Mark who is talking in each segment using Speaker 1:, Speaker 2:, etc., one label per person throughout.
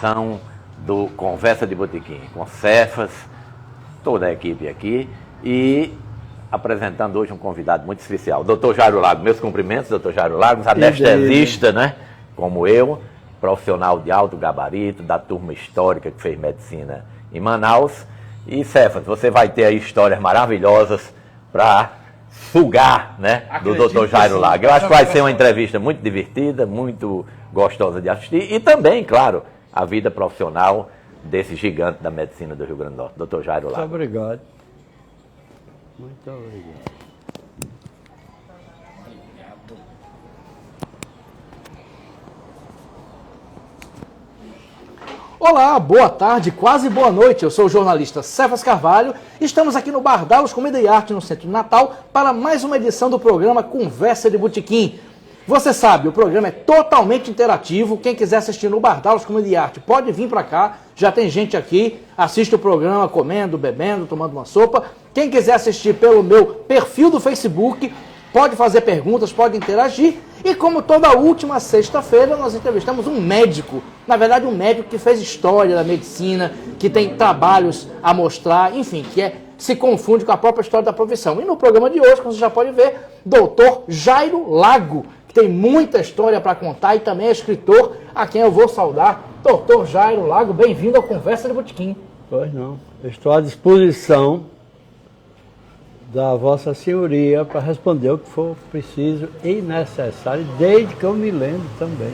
Speaker 1: edição do Conversa de Botequim, com Cefas, toda a equipe aqui, e apresentando hoje um convidado muito especial, Dr. Jairo Lago. Meus cumprimentos, Dr. Jairo Lago, anestesista, né, como eu, profissional de alto gabarito, da turma histórica que fez medicina em Manaus. E Cefas, você vai ter aí histórias maravilhosas para sugar, né, do Dr. Jairo Lago. Eu acho que vai ser uma entrevista muito divertida, muito gostosa de assistir, e também, claro, a vida profissional desse gigante da medicina do Rio Grande do Norte, Dr. Jairo Lago.
Speaker 2: Muito obrigado. Muito obrigado.
Speaker 3: Olá, boa tarde, quase boa noite. Eu sou o jornalista Cefas Carvalho. Estamos aqui no Bardalos Comida e Arte, no centro de Natal, para mais uma edição do programa Conversa de Botequim. Você sabe, o programa é totalmente interativo. Quem quiser assistir no Bardalos Comida e Arte pode vir para cá. Já tem gente aqui, assiste o programa comendo, bebendo, tomando uma sopa. Quem quiser assistir pelo meu perfil do Facebook, pode fazer perguntas, pode interagir. E como toda última sexta-feira, nós entrevistamos um médico. Na verdade, um médico que fez história da medicina, que tem trabalhos a mostrar, enfim, se confunde com a própria história da profissão. E no programa de hoje, como você já pode ver, Dr. Jairo Lago, que tem muita história para contar e também é escritor, a quem eu vou saudar. Dr. Jairo Lago, bem-vindo ao Conversa de Botequim.
Speaker 2: Pois não, eu estou à disposição da Vossa Senhoria para responder o que for preciso e necessário, desde que eu me lembro também.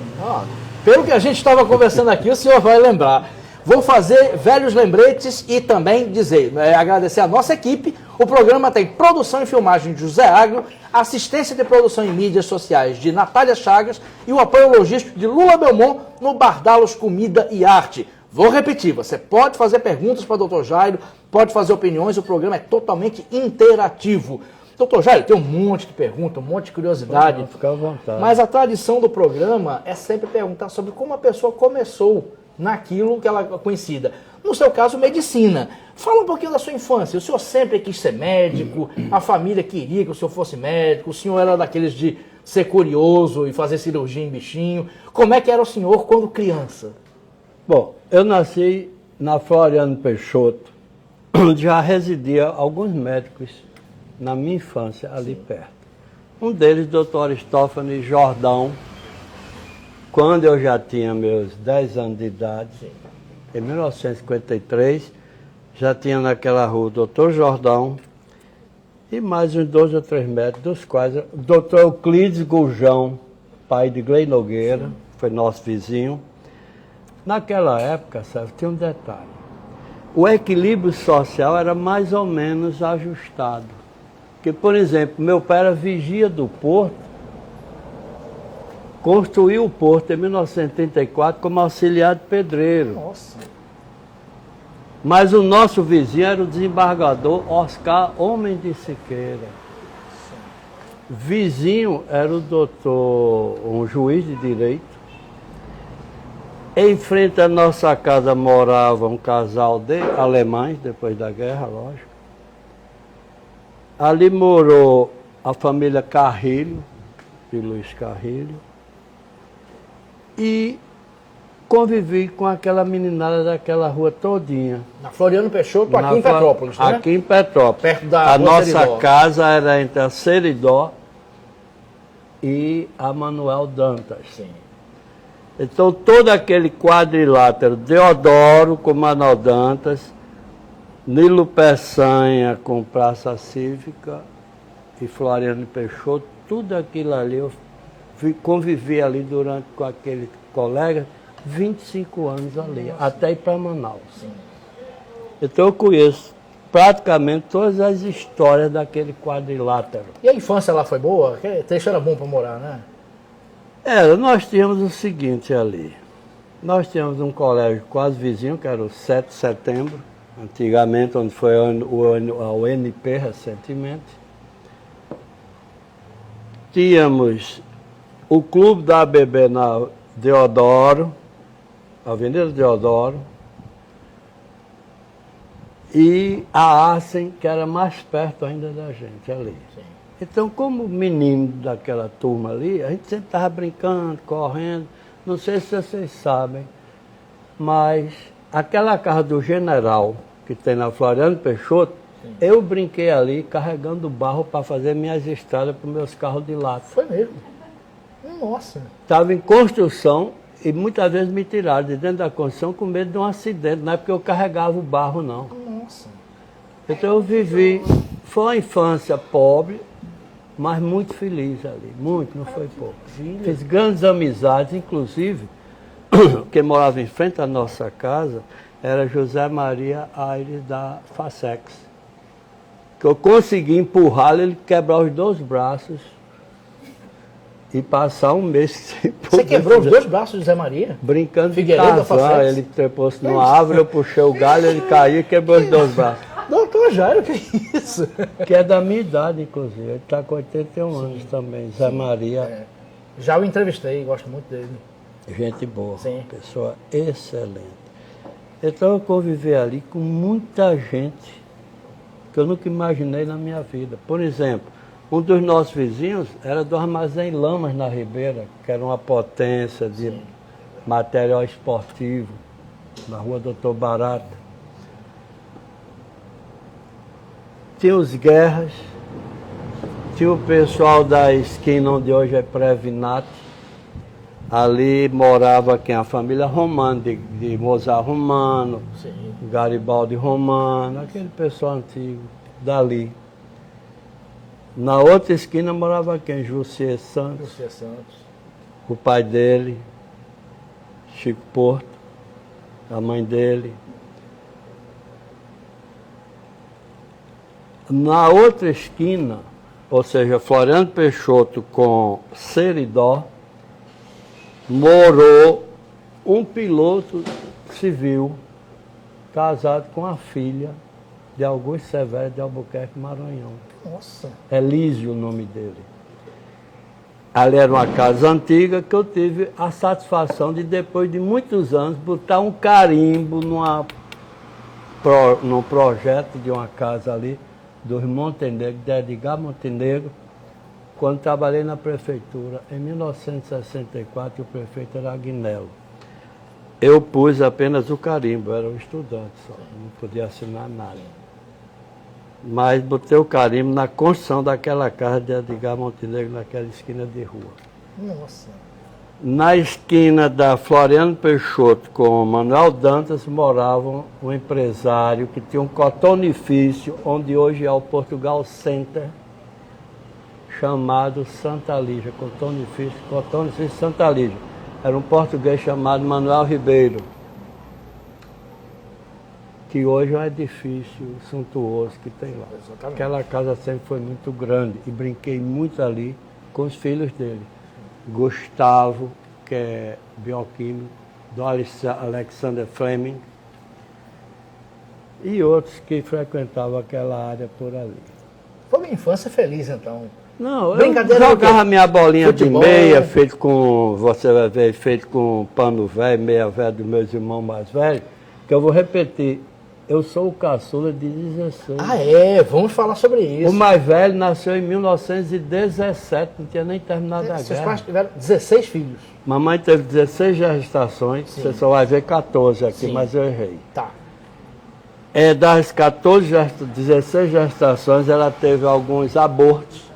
Speaker 3: Pelo que a gente estava conversando aqui, o senhor vai lembrar. Vou fazer velhos lembretes e também dizer, agradecer a nossa equipe. O programa tem produção e filmagem de José Agro, assistência de produção em mídias sociais de Natália Chagas e o apoio logístico de Lula Belmont no Bardalos Comida e Arte. Vou repetir, você pode fazer perguntas para o Dr. Jairo, pode fazer opiniões, o programa é totalmente interativo. Dr. Jairo, tem um monte de perguntas, um monte de curiosidade.
Speaker 2: Fica à vontade.
Speaker 3: Mas a tradição do programa é sempre perguntar sobre como a pessoa começou naquilo que ela é conhecida. No seu caso, medicina. Fala um pouquinho da sua infância. O senhor sempre quis ser médico, a família queria que o senhor fosse médico, o senhor era daqueles de ser curioso e fazer cirurgia em bichinho. Como é que era o senhor quando criança?
Speaker 2: Bom, eu nasci na Floriano Peixoto, onde já residia alguns médicos na minha infância ali perto. Um deles, Dr. Aristófanes Jordão, quando eu já tinha meus 10 anos de idade, em 1953, já tinha naquela rua o Dr. Jordão e mais uns 2 ou 3 médicos, dos quais o Dr. Euclides Gurjão, pai de Glei Nogueira, foi nosso vizinho. Naquela época, sabe, tem um detalhe. O equilíbrio social era mais ou menos ajustado. Porque, por exemplo, meu pai era vigia do porto, construiu o porto em 1934 como auxiliar de pedreiro.
Speaker 3: Nossa.
Speaker 2: Mas o nosso vizinho era o desembargador Oscar Homem de Siqueira. Vizinho era o doutor, um juiz de direito. Em frente à nossa casa morava um casal de alemães, depois da guerra, lógico. Ali morou a família Carrilho, de Luiz Carrilho. E convivi com aquela meninada daquela rua todinha.
Speaker 3: Na Floriano Peixoto, aqui em Petrópolis, né?
Speaker 2: Aqui em Petrópolis.
Speaker 3: Perto da
Speaker 2: a
Speaker 3: Rua
Speaker 2: nossa
Speaker 3: Seridó.
Speaker 2: casa era entre a Seridó e a Manuel Dantas.
Speaker 3: Sim.
Speaker 2: Então, todo aquele quadrilátero, Deodoro com Manuel Dantas, Nilo Peçanha com Praça Cívica e Floriano Peixoto, tudo aquilo ali, eu convivi ali com aquele colega 25 anos ali, até ir para Manaus.
Speaker 3: Sim.
Speaker 2: Então, eu conheço praticamente todas as histórias daquele quadrilátero.
Speaker 3: E a infância lá foi boa? Que trecho era bom para morar, né?
Speaker 2: Nós tínhamos o seguinte ali. Nós tínhamos um colégio quase vizinho, que era o 7 de setembro, antigamente, onde foi a UNP recentemente. Tínhamos o clube da ABB na Deodoro, Avenida Deodoro, e a Arcem, que era mais perto ainda da gente ali.
Speaker 3: Sim.
Speaker 2: Então, como menino daquela turma ali, a gente sempre estava brincando, correndo. Não sei se vocês sabem, Mas aquela casa do General, que tem na Floriano Peixoto, eu brinquei ali carregando barro para fazer minhas estradas para os meus carros de lata.
Speaker 3: Foi mesmo? Nossa.
Speaker 2: Estava em construção e muitas vezes me tiraram de dentro da construção com medo de um acidente. Não é porque eu carregava o barro, não.
Speaker 3: Nossa.
Speaker 2: Então eu vivi, foi uma infância pobre, mas muito feliz ali. Muito, não foi pouco. Fiz grandes amizades, inclusive, quem morava em frente à nossa casa era José Maria Aires da Facex. Que eu consegui empurrá-lo, ele quebrar os 2 braços e passar um mês sem poder.
Speaker 3: Você quebrou os 2 braços de Zé Maria?
Speaker 2: Brincando de
Speaker 3: Figueiredo da
Speaker 2: Tarzan,
Speaker 3: Facex?
Speaker 2: ele trepou-se numa árvore, eu puxei o galho, ele caiu e quebrou os 2 braços.
Speaker 3: Doutor Jairo, que isso?
Speaker 2: Que é da minha idade, inclusive. Ele está com 81 anos também, Zé Maria.
Speaker 3: É. Já o entrevistei, gosto muito dele.
Speaker 2: Gente boa,
Speaker 3: Sim.
Speaker 2: pessoa excelente. Então eu convivi ali com muita gente que eu nunca imaginei na minha vida. Por exemplo, um dos nossos vizinhos era do Armazém Lamas na Ribeira, que era uma potência de material esportivo, na rua Doutor Barata. Tinha os Guerras, tinha o pessoal da esquina onde hoje é Previnat. Ali morava quem? A família Romano, de Mozart Romano,
Speaker 3: Sim.
Speaker 2: Garibaldi Romano, aquele pessoal antigo, dali. Na outra esquina morava quem? Jussier Santos,
Speaker 3: José Santos.
Speaker 2: o pai dele, Chico Porto, a mãe dele. Na outra esquina, ou seja, Floriano Peixoto com Seridó, morou um piloto civil casado com a filha de Augusto Severo de Albuquerque, Maranhão.
Speaker 3: Nossa.
Speaker 2: Elísio o nome dele. Ali era uma casa antiga que eu tive a satisfação de, depois de muitos anos, botar um carimbo num projeto de uma casa ali, dos Montenegro, de Edgar Montenegro, quando trabalhei na prefeitura, em 1964, o prefeito era Agnello. Eu pus apenas o carimbo, eu era um estudante só, não podia assinar nada. Mas botei o carimbo na construção daquela casa de Edgar Montenegro, naquela esquina de rua.
Speaker 3: Nossa.
Speaker 2: Na esquina da Floriano Peixoto com Manuel Dantas morava um empresário que tinha um cotonifício, onde hoje é o Portugal Center, chamado Santa Lígia, cotonifício Santa Lígia. Era um português chamado Manuel Ribeiro, que hoje é um edifício suntuoso que tem lá.
Speaker 3: Exatamente.
Speaker 2: Aquela casa sempre foi muito grande e brinquei muito ali com os filhos dele. Gustavo, que é bioquímico, do Alexander Fleming, e outros que frequentavam aquela área por ali.
Speaker 3: Foi uma infância feliz, então.
Speaker 2: Não,
Speaker 3: Brincadeira
Speaker 2: eu
Speaker 3: do quê?
Speaker 2: jogava minha bolinha
Speaker 3: Futebol.
Speaker 2: de meia, feito com, você vai ver, feito com pano velho, meia velha dos meus irmãos mais velhos, que eu vou repetir, eu sou o caçula de 16.
Speaker 3: Ah, é? Vamos falar sobre isso.
Speaker 2: O mais velho nasceu em 1917, não tinha nem terminado a
Speaker 3: Seus
Speaker 2: guerra.
Speaker 3: pais tiveram 16 filhos.
Speaker 2: Mamãe teve 16 gestações, você só vai ver 14 aqui,
Speaker 3: Sim.
Speaker 2: mas eu errei.
Speaker 3: Tá.
Speaker 2: Das 16 gestações, ela teve alguns abortos,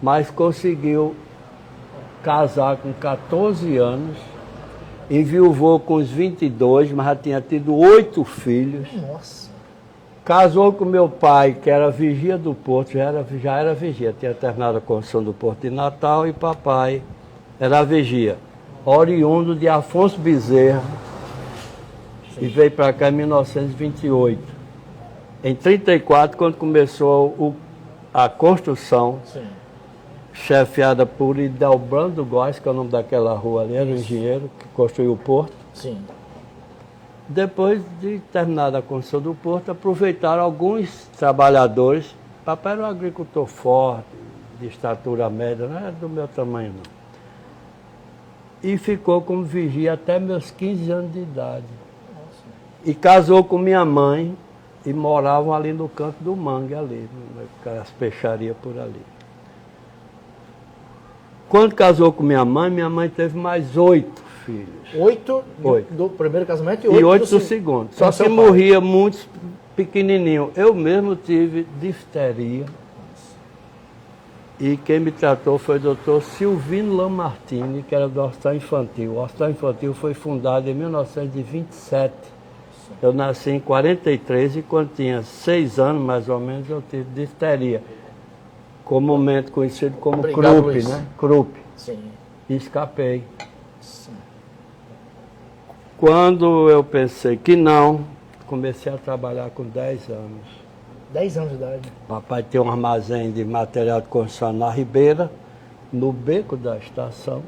Speaker 2: mas conseguiu casar com 14 anos, enviuvou com os 22, mas já tinha tido 8 filhos.
Speaker 3: Nossa.
Speaker 2: Casou com meu pai, que era vigia do porto, já era vigia, tinha terminado a construção do porto de Natal, e papai era vigia, oriundo de Afonso Bezerra, e veio para cá em 1928. Em 1934, quando começou a construção,
Speaker 3: Sim.
Speaker 2: chefiada por Idelbrando Góes, que é o nome daquela rua ali, era um engenheiro que construiu o porto.
Speaker 3: Sim.
Speaker 2: Depois de terminada a construção do porto, aproveitaram alguns trabalhadores. Papai era um agricultor forte, de estatura média, não era do meu tamanho não. E ficou como vigia até meus 15 anos de idade. E casou com minha mãe e moravam ali no canto do mangue, ali, as peixarias por ali. Quando casou com minha mãe teve mais 8 filhos.
Speaker 3: 8
Speaker 2: Oito.
Speaker 3: do primeiro casamento
Speaker 2: E 8 do segundo. Só que morria muitos pequenininhos. Eu mesmo tive difteria. E quem me tratou foi o doutor Silvino Lamartine, que era do Hospital Infantil. O Hospital Infantil foi fundado em 1927. Eu nasci em 43 e quando tinha 6 anos, mais ou menos, eu tive difteria. Comumente conhecido como
Speaker 3: Obrigado,
Speaker 2: Krupp,
Speaker 3: Luiz.
Speaker 2: né? Krupp.
Speaker 3: Sim.
Speaker 2: E escapei.
Speaker 3: Sim.
Speaker 2: Quando eu pensei que não, comecei a trabalhar com 10 anos.
Speaker 3: 10 anos de idade.
Speaker 2: Papai tem um armazém de material de construção na Ribeira, no beco da estação,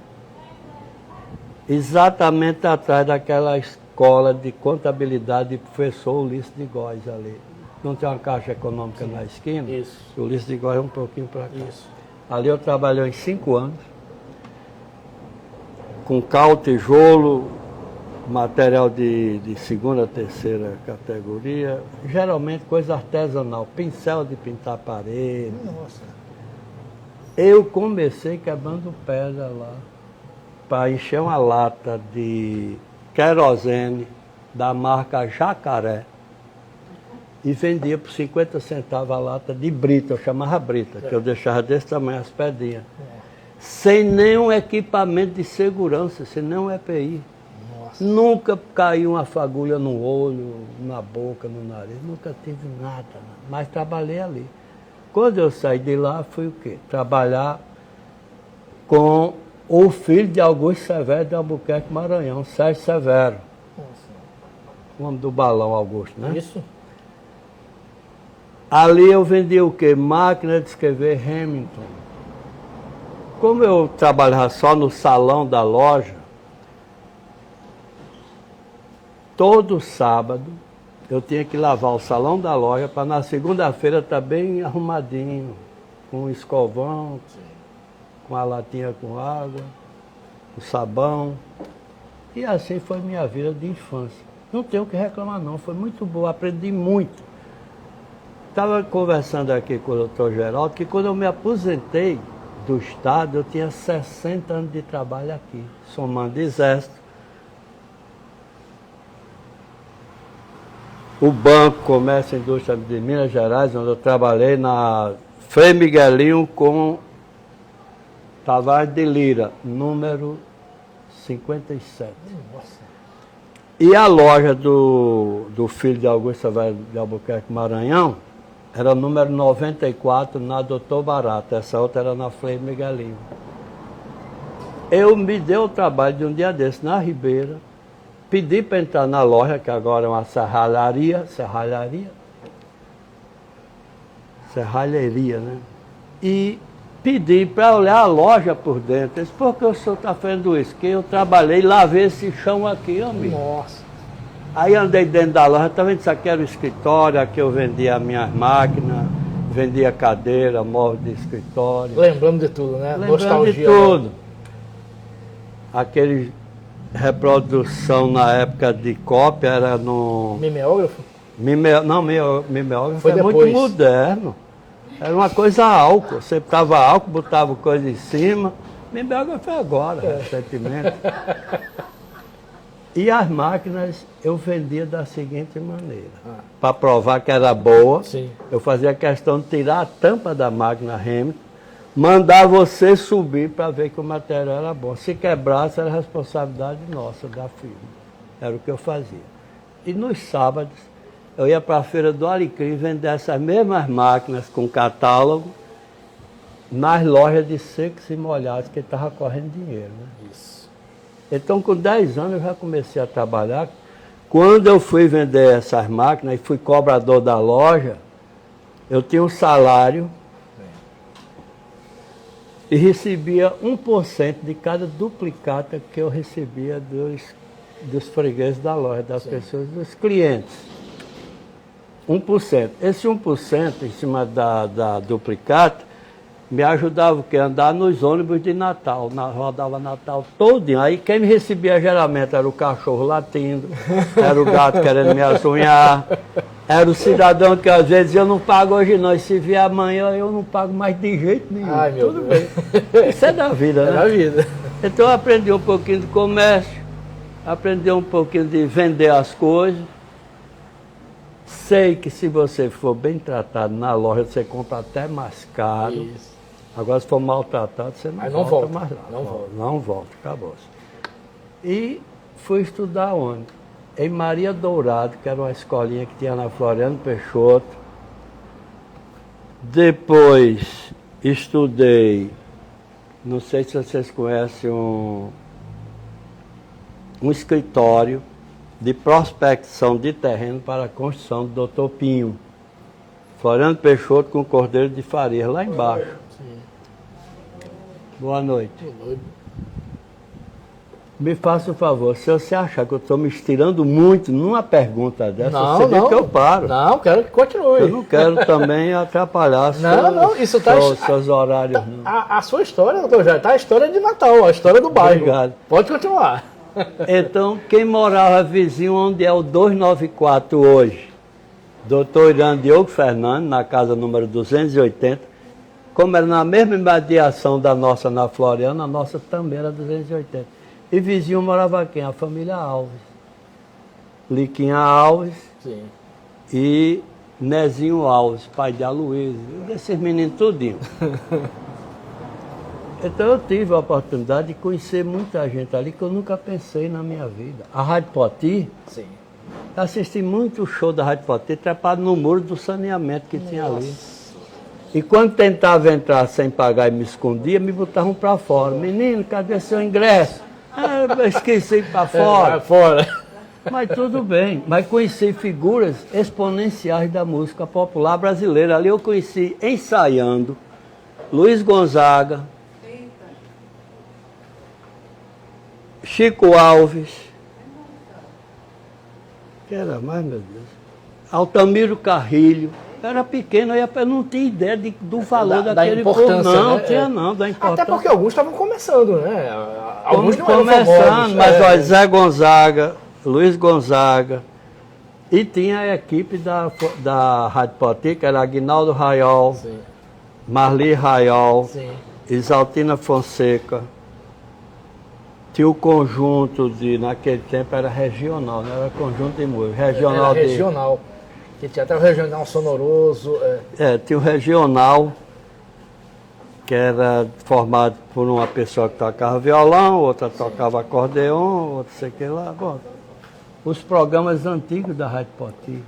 Speaker 2: exatamente atrás daquela escola de contabilidade de professor Ulisses de Góes ali. Não tem uma caixa econômica na esquina?
Speaker 3: Isso.
Speaker 2: O Ulisses de Góes é um pouquinho para cá.
Speaker 3: Isso.
Speaker 2: Ali eu trabalhei em 5 anos, com cal, tijolo, material de segunda, terceira categoria, geralmente coisa artesanal, pincel de pintar parede.
Speaker 3: Nossa.
Speaker 2: Eu comecei quebrando pedra lá, para encher uma lata de querosene da marca Jacaré e vendia por 50 centavos a lata de brita, eu chamava brita, que eu deixava desse tamanho as pedrinhas. Sem nenhum equipamento de segurança, sem nenhum EPI.
Speaker 3: Nossa.
Speaker 2: Nunca caiu uma fagulha no olho, na boca, no nariz, nunca tive nada, mas trabalhei ali. Quando eu saí de lá, fui o quê? Trabalhar com o filho de Augusto Severo de Albuquerque, Maranhão, Sérgio Severo. O nome do balão, Augusto, né?
Speaker 3: Isso.
Speaker 2: Ali eu vendia o quê? Máquina de escrever Hamilton. Como eu trabalhava só no salão da loja, todo sábado eu tinha que lavar o salão da loja para na segunda-feira estar bem arrumadinho, com um escovão, com a latinha com água, o sabão. E assim foi minha vida de infância. Não tenho o que reclamar não, foi muito boa, aprendi muito. Estava conversando aqui com o doutor Geraldo que quando eu me aposentei do Estado, eu tinha 60 anos de trabalho aqui, somando exército, o Banco, Comércio e Indústria de Minas Gerais, onde eu trabalhei na Frei Miguelinho com Tavares de Lira, número 57.
Speaker 3: Nossa.
Speaker 2: E a loja do filho de Augusto Severo de Albuquerque, Maranhão, era o número 94 na Doutor Barato, essa outra era na Frei Miguelinho. Eu me dei o trabalho de um dia desse na Ribeira, pedi para entrar na loja, que agora é uma serralheria, né? E pedi para olhar a loja por dentro. Ele disse, por que o senhor está fazendo isso? Que eu trabalhei, lavei esse chão aqui, amigo.
Speaker 3: Nossa.
Speaker 2: Aí andei dentro da loja, tá vendo? Isso aqui era o escritório, aqui eu vendia minhas máquinas, vendia cadeira, móvel de escritório.
Speaker 3: Lembrando de tudo, né?
Speaker 2: Lembrando
Speaker 3: Nostalgia.
Speaker 2: de tudo. Aquele reprodução na época de cópia era no...
Speaker 3: Mimeógrafo?
Speaker 2: Mimeógrafo
Speaker 3: Foi
Speaker 2: é muito
Speaker 3: depois.
Speaker 2: moderno. Era uma coisa álcool. Você botava álcool, botava coisa em cima. Mimeógrafo é agora, recentemente. E as máquinas eu vendia da seguinte maneira. Para provar que era boa,
Speaker 3: Sim.
Speaker 2: eu fazia questão de tirar a tampa da máquina Hamilton, mandar você subir para ver que o material era bom. Se quebrasse, era responsabilidade nossa, da firma. Era o que eu fazia. E nos sábados, eu ia para a feira do Alecrim vender essas mesmas máquinas com catálogo nas lojas de secos e molhados, que estava correndo dinheiro, né?
Speaker 3: Isso.
Speaker 2: Então, com 10 anos, eu já comecei a trabalhar. Quando eu fui vender essas máquinas e fui cobrador da loja, eu tinha um salário e recebia 1% de cada duplicata que eu recebia dos fregueses da loja, das pessoas, dos clientes. 1%. Esse 1% em cima da duplicata me ajudava o quê? Andar nos ônibus de Natal, rodava Natal todinho. Aí quem me recebia geralmente era o cachorro latindo, era o gato querendo me assunhar, era o cidadão que às vezes eu não pago hoje não, e se vier amanhã eu não pago mais de jeito nenhum.
Speaker 3: Ai, meu
Speaker 2: Tudo
Speaker 3: Deus.
Speaker 2: bem. Isso é da vida, né?
Speaker 3: É da vida.
Speaker 2: Então eu aprendi um pouquinho de comércio, aprender um pouquinho de vender as coisas. Sei que se você for bem tratado na loja, você compra até mais caro.
Speaker 3: Isso.
Speaker 2: Agora, se for maltratado, você
Speaker 3: Mas
Speaker 2: não
Speaker 3: não
Speaker 2: volta
Speaker 3: volta,
Speaker 2: mais lá.
Speaker 3: não volta.
Speaker 2: Não volta, acabou-se. E fui estudar onde? Em Maria Dourado, que era uma escolinha que tinha na Floriano Peixoto. Depois estudei, não sei se vocês conhecem, um escritório de prospecção de terreno para a construção do Dr. Pinho. Floriano Peixoto com Cordeiro de Farias, lá embaixo.
Speaker 3: Sim.
Speaker 2: Boa noite. Me faça um favor, se você achar que eu estou me estirando muito numa pergunta dessa, você vê que eu paro.
Speaker 3: Não, quero que continue.
Speaker 2: Eu não quero também atrapalhar
Speaker 3: isso tá
Speaker 2: seus horários. Não.
Speaker 3: A sua história, doutor Jair, tá a história de Natal, a história do bairro.
Speaker 2: Obrigado.
Speaker 3: Pode continuar.
Speaker 2: Então, quem morava vizinho onde é o 294 hoje, doutor Irã Diogo Fernandes, na casa número 280, como era na mesma imediação da nossa na Floriana, a nossa também era 280. E vizinho morava quem? A família Alves. Liquinha Alves
Speaker 3: Sim.
Speaker 2: e Nezinho Alves, pai de Aloysio, desses meninos tudinho. Então eu tive a oportunidade de conhecer muita gente ali que eu nunca pensei na minha vida. A Rádio Poti,
Speaker 3: Sim.
Speaker 2: assisti muito show da Rádio Poti, trepado no muro do saneamento que tinha ali. E quando tentava entrar sem pagar e me escondia, me botavam para fora. Menino, cadê seu ingresso? Ah, eu esqueci para fora.
Speaker 3: Fora.
Speaker 2: Mas tudo bem. Mas conheci figuras exponenciais da música popular brasileira. Ali eu conheci, ensaiando, Luiz Gonzaga, Chico Alves, que era mais, meu Deus, Altamiro Carrilho. Eu era pequeno, eu não tinha ideia do valor daquele povo. Não,
Speaker 3: né?
Speaker 2: tinha não, da importância.
Speaker 3: Até porque alguns estavam começando, né? Alguns não eram
Speaker 2: começando,
Speaker 3: famosos.
Speaker 2: mas ó, Zé Gonzaga, Luiz Gonzaga, e tinha a equipe da Rádio Poti, que era Aguinaldo Raiol,
Speaker 3: Sim.
Speaker 2: Marli Raiol,
Speaker 3: Sim.
Speaker 2: Isaltina Fonseca. Tinha o conjunto naquele tempo era regional, não era conjunto de música, regional
Speaker 3: Era regional. Que tinha até o regional sonoroso.
Speaker 2: tinha o regional, que era formado por uma pessoa que tocava violão, outra tocava acordeon, outra sei que lá. Bom, os programas antigos da Rádio Poti,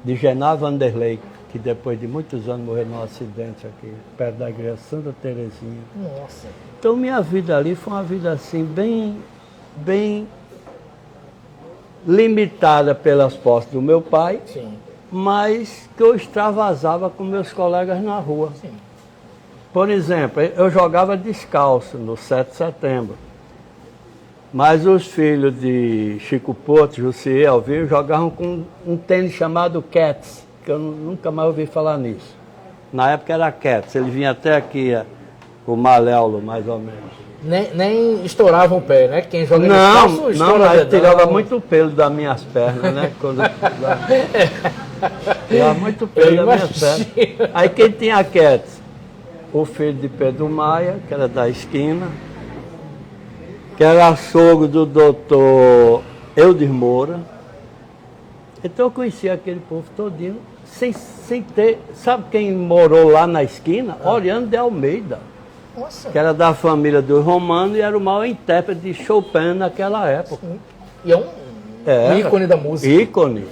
Speaker 2: de Gená Vanderlei, que depois de muitos anos morreu num acidente aqui, perto da igreja Santa Terezinha.
Speaker 3: Nossa.
Speaker 2: Então minha vida ali foi uma vida assim, bem limitada pelas posses do meu pai,
Speaker 3: Sim.
Speaker 2: mas que eu extravasava com meus colegas na rua.
Speaker 3: Sim.
Speaker 2: Por exemplo, eu jogava descalço no 7 de setembro, mas os filhos de Chico Porto, Jussi e Elvio jogavam com um tênis chamado Cats, que eu nunca mais ouvi falar nisso. Na época era Cats, ele vinha até aqui, o maléolo, mais ou menos.
Speaker 3: Nem estourava o pé, né? Quem joga
Speaker 2: Não,
Speaker 3: descalço, estoura
Speaker 2: mas
Speaker 3: dedão.
Speaker 2: tirava muito pelo das minhas pernas, né? Tirava muito pelo das minhas pernas. Aí quem tinha Cats? O filho de Pedro Maia, que era da esquina, que era sogro do doutor Eudes Moura. Então eu conhecia aquele povo todinho, sem ter... Sabe quem morou lá na esquina? Oriano de Almeida.
Speaker 3: Nossa.
Speaker 2: Que era da família dos romanos e era o maior intérprete de Chopin naquela época.
Speaker 3: E é um ícone da música.
Speaker 2: Ícone.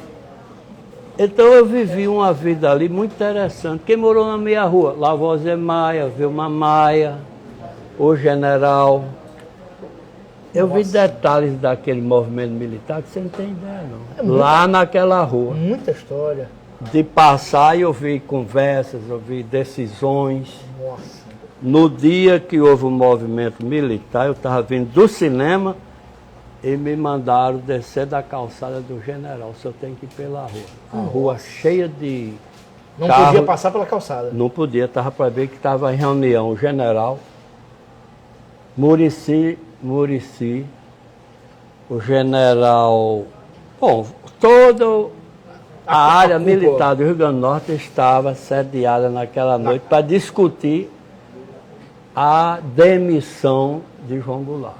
Speaker 2: Então eu vivi uma vida ali muito interessante. Quem morou na minha rua? Lavoisier Maia, Vilma Maia, o General. Eu vi detalhes daquele movimento militar que você não tem ideia, não. Lá naquela rua.
Speaker 3: Muita história.
Speaker 2: De passar e ouvir conversas, ouvir decisões.
Speaker 3: Nossa.
Speaker 2: No dia que houve o movimento militar, eu estava vindo do cinema e me mandaram descer da calçada do General. O senhor tem que ir pela rua. A rua cheia de
Speaker 3: Não
Speaker 2: carro.
Speaker 3: podia passar pela calçada.
Speaker 2: Não podia, estava para ver que estava em reunião o General, Muricy, o General... Bom, toda a área militar do Rio Grande do Norte estava sediada naquela noite para discutir a demissão de João Goulart.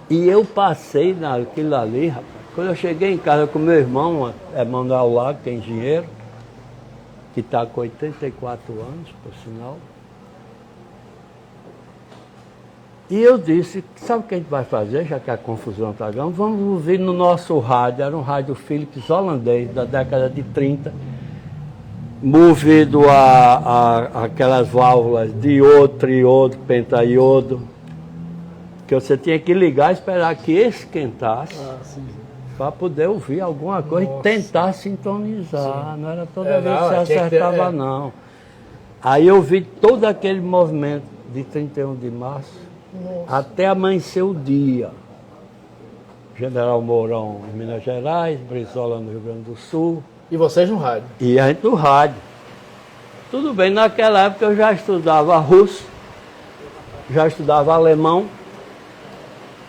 Speaker 2: E eu passei naquilo ali, rapaz. Quando eu cheguei em casa com meu irmão, Emanuel Lago, que é engenheiro, que está com 84 anos, por sinal. E eu disse, sabe o que a gente vai fazer, já que a confusão está grande? Vamos ouvir no nosso rádio, era um rádio Philips holandês, da década de 30, movido a aquelas válvulas de iodo, triodo, pentaiodo, que você tinha que ligar e esperar que esquentasse para poder ouvir alguma coisa e tentar sintonizar. Sim. Não era toda vez que você acertava, não. Aí eu vi todo aquele movimento de 31 de março, até amanhecer o dia. General Mourão em Minas Gerais, Brizola no Rio Grande do Sul.
Speaker 3: E vocês no rádio?
Speaker 2: E a gente no rádio. Tudo bem, naquela época eu já estudava russo, já estudava alemão.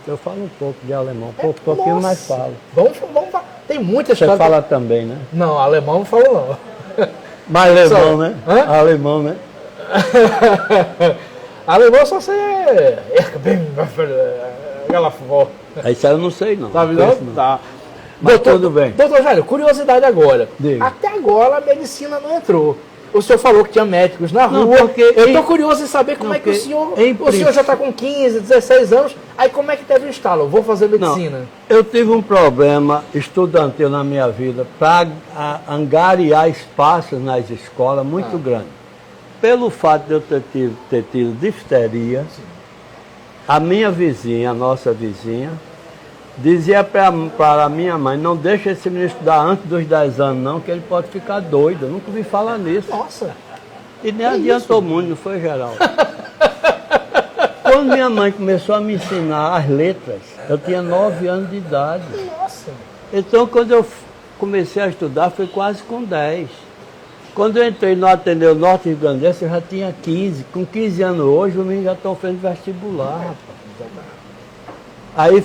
Speaker 2: Eu falo um pouco de alemão, pouquinho mais falo.
Speaker 3: Vamos falar. Tem muitas
Speaker 2: coisas. Você fala também, né?
Speaker 3: Não, alemão não falo não.
Speaker 2: Mas alemão, né? Hã? Alemão, né?
Speaker 3: Alemão só você aquela foto.
Speaker 2: Isso aí eu não sei não.
Speaker 3: Sabe não? Tá.
Speaker 2: Mas tudo bem.
Speaker 3: Doutor Jairo, curiosidade agora.
Speaker 2: Diga.
Speaker 3: Até agora a medicina não entrou. O senhor falou que tinha médicos na rua.
Speaker 2: Não, porque
Speaker 3: eu estou curioso em saber como é que o senhor já está com 15, 16 anos, aí como é que teve o instalo? Vou fazer medicina.
Speaker 2: Não, eu tive um problema estudantil na minha vida para angariar espaços nas escolas muito grande. Pelo fato de eu ter tido difteria, a minha vizinha, a nossa vizinha, dizia para a minha mãe, não deixa esse menino estudar antes dos 10 anos não, que ele pode ficar doido. Eu nunca ouvi falar nisso.
Speaker 3: Nossa!
Speaker 2: E nem adiantou muito, não foi, Geraldo? Quando minha mãe começou a me ensinar as letras, eu tinha 9 anos de idade.
Speaker 3: Nossa!
Speaker 2: Então, quando eu comecei a estudar, foi quase com 10. Quando eu entrei no Ateneu Norte Rio Grande do Sul, eu já tinha 15. Com 15 anos hoje, o menino já está fazendo vestibular, rapaz. Aí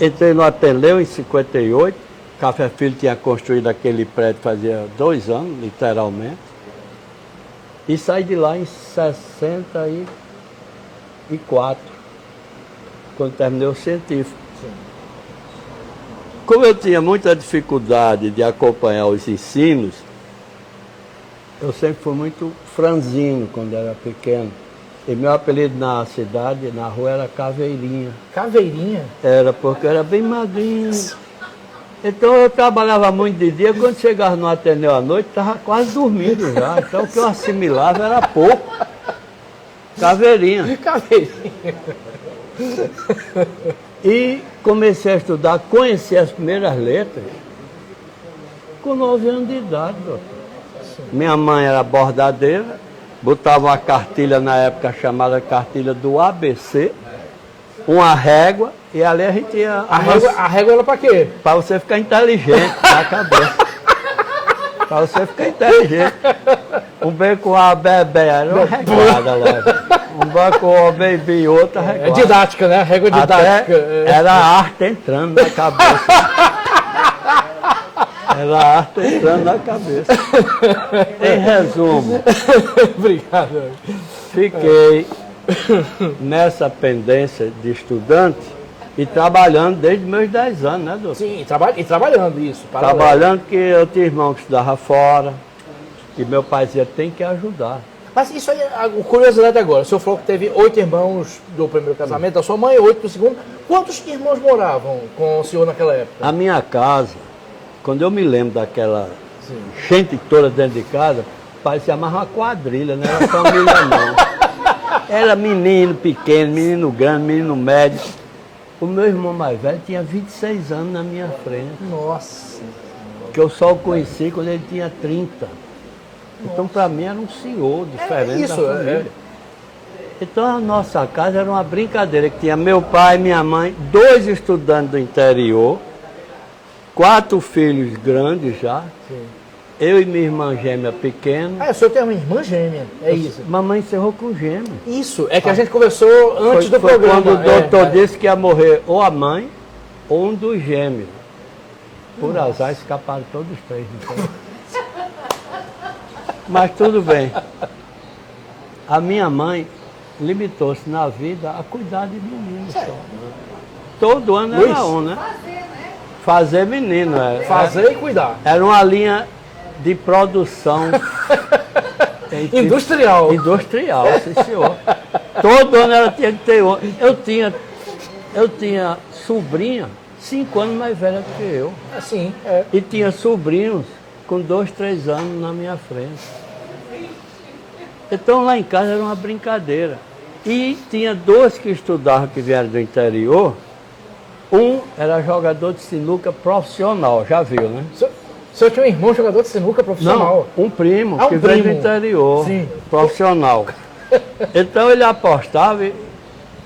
Speaker 2: entrei no Ateneu em 58, Café Filho tinha construído aquele prédio fazia 2 anos, literalmente, e saí de lá em 64, quando terminei o científico. Como eu tinha muita dificuldade de acompanhar os ensinos, eu sempre fui muito franzino quando era pequeno. E meu apelido na cidade, na rua, era Caveirinha.
Speaker 3: Caveirinha?
Speaker 2: Era, porque eu era bem magrinho. Então eu trabalhava muito de dia, quando chegava no Ateneu à noite, estava quase dormindo já. Então o que eu assimilava era pouco. Caveirinha.
Speaker 3: Caveirinha.
Speaker 2: E comecei a estudar, conhecer as primeiras letras com 9 anos de idade, doutor. Minha mãe era bordadeira, botava uma cartilha na época chamada cartilha do ABC, uma régua, e ali a gente ia...
Speaker 3: A régua era para quê?
Speaker 2: Para você ficar inteligente na cabeça. Para você ficar inteligente. Um bem com a bebê, era uma reguada lá. Um bem com a baby e outra reguada.
Speaker 3: É didática, né? A régua didática.
Speaker 2: Era a arte entrando na cabeça. Era a arte entrando na cabeça. Em resumo,
Speaker 3: obrigado.
Speaker 2: Fiquei nessa pendência de estudante e trabalhando desde meus 10 anos, né, doutor?
Speaker 3: Sim, e trabalhando isso.
Speaker 2: Trabalhando, que eu tinha irmão que estudava fora, e meu pai dizia, tem que ajudar.
Speaker 3: Mas isso aí, a curiosidade agora, o senhor falou que teve 8 irmãos do primeiro casamento, da sua mãe, 8 do segundo. Quantos irmãos moravam com o senhor naquela época?
Speaker 2: A minha casa, quando eu me lembro daquela gente toda dentro de casa, parecia mais uma quadrilha, não era família não. Era menino pequeno, menino grande, menino médio. O meu irmão mais velho tinha 26 anos na minha frente.
Speaker 3: Nossa!
Speaker 2: Que eu só o conheci quando ele tinha 30. Então, para mim, era um senhor diferente da família. Então, a nossa casa era uma brincadeira, que tinha meu pai, minha mãe, 2 estudantes do interior, 4 filhos grandes já, eu e minha irmã gêmea pequena.
Speaker 3: Ah, o senhor tem uma irmã gêmea, é isso?
Speaker 2: Mamãe encerrou com gêmea.
Speaker 3: Isso, é que a gente conversou antes do programa.
Speaker 2: Quando o doutor disse que ia morrer ou a mãe ou um dos gêmeos. Por azar, escaparam todos os 3. Então. Mas tudo bem. A minha mãe limitou-se na vida a cuidar de meninos só. todo ano
Speaker 3: Luiz?
Speaker 2: era um, né? Fazer menino, é.
Speaker 3: Fazer e cuidar.
Speaker 2: Era uma linha de produção
Speaker 3: Industrial.
Speaker 2: industrial, sim senhor. Todo ano ela tinha que ter um. Eu tinha sobrinha 5 anos mais velha do que eu.
Speaker 3: Assim, é.
Speaker 2: E tinha sobrinhos com 2, 3 anos na minha frente. Então lá em casa era uma brincadeira. E tinha 2 que estudavam que vieram do interior. Um era jogador de sinuca profissional, já viu, né?
Speaker 3: O senhor tinha um irmão jogador de sinuca profissional?
Speaker 2: Não, um primo
Speaker 3: Ah, um
Speaker 2: que veio do
Speaker 3: primo.
Speaker 2: interior,
Speaker 3: Sim.
Speaker 2: profissional. Então ele apostava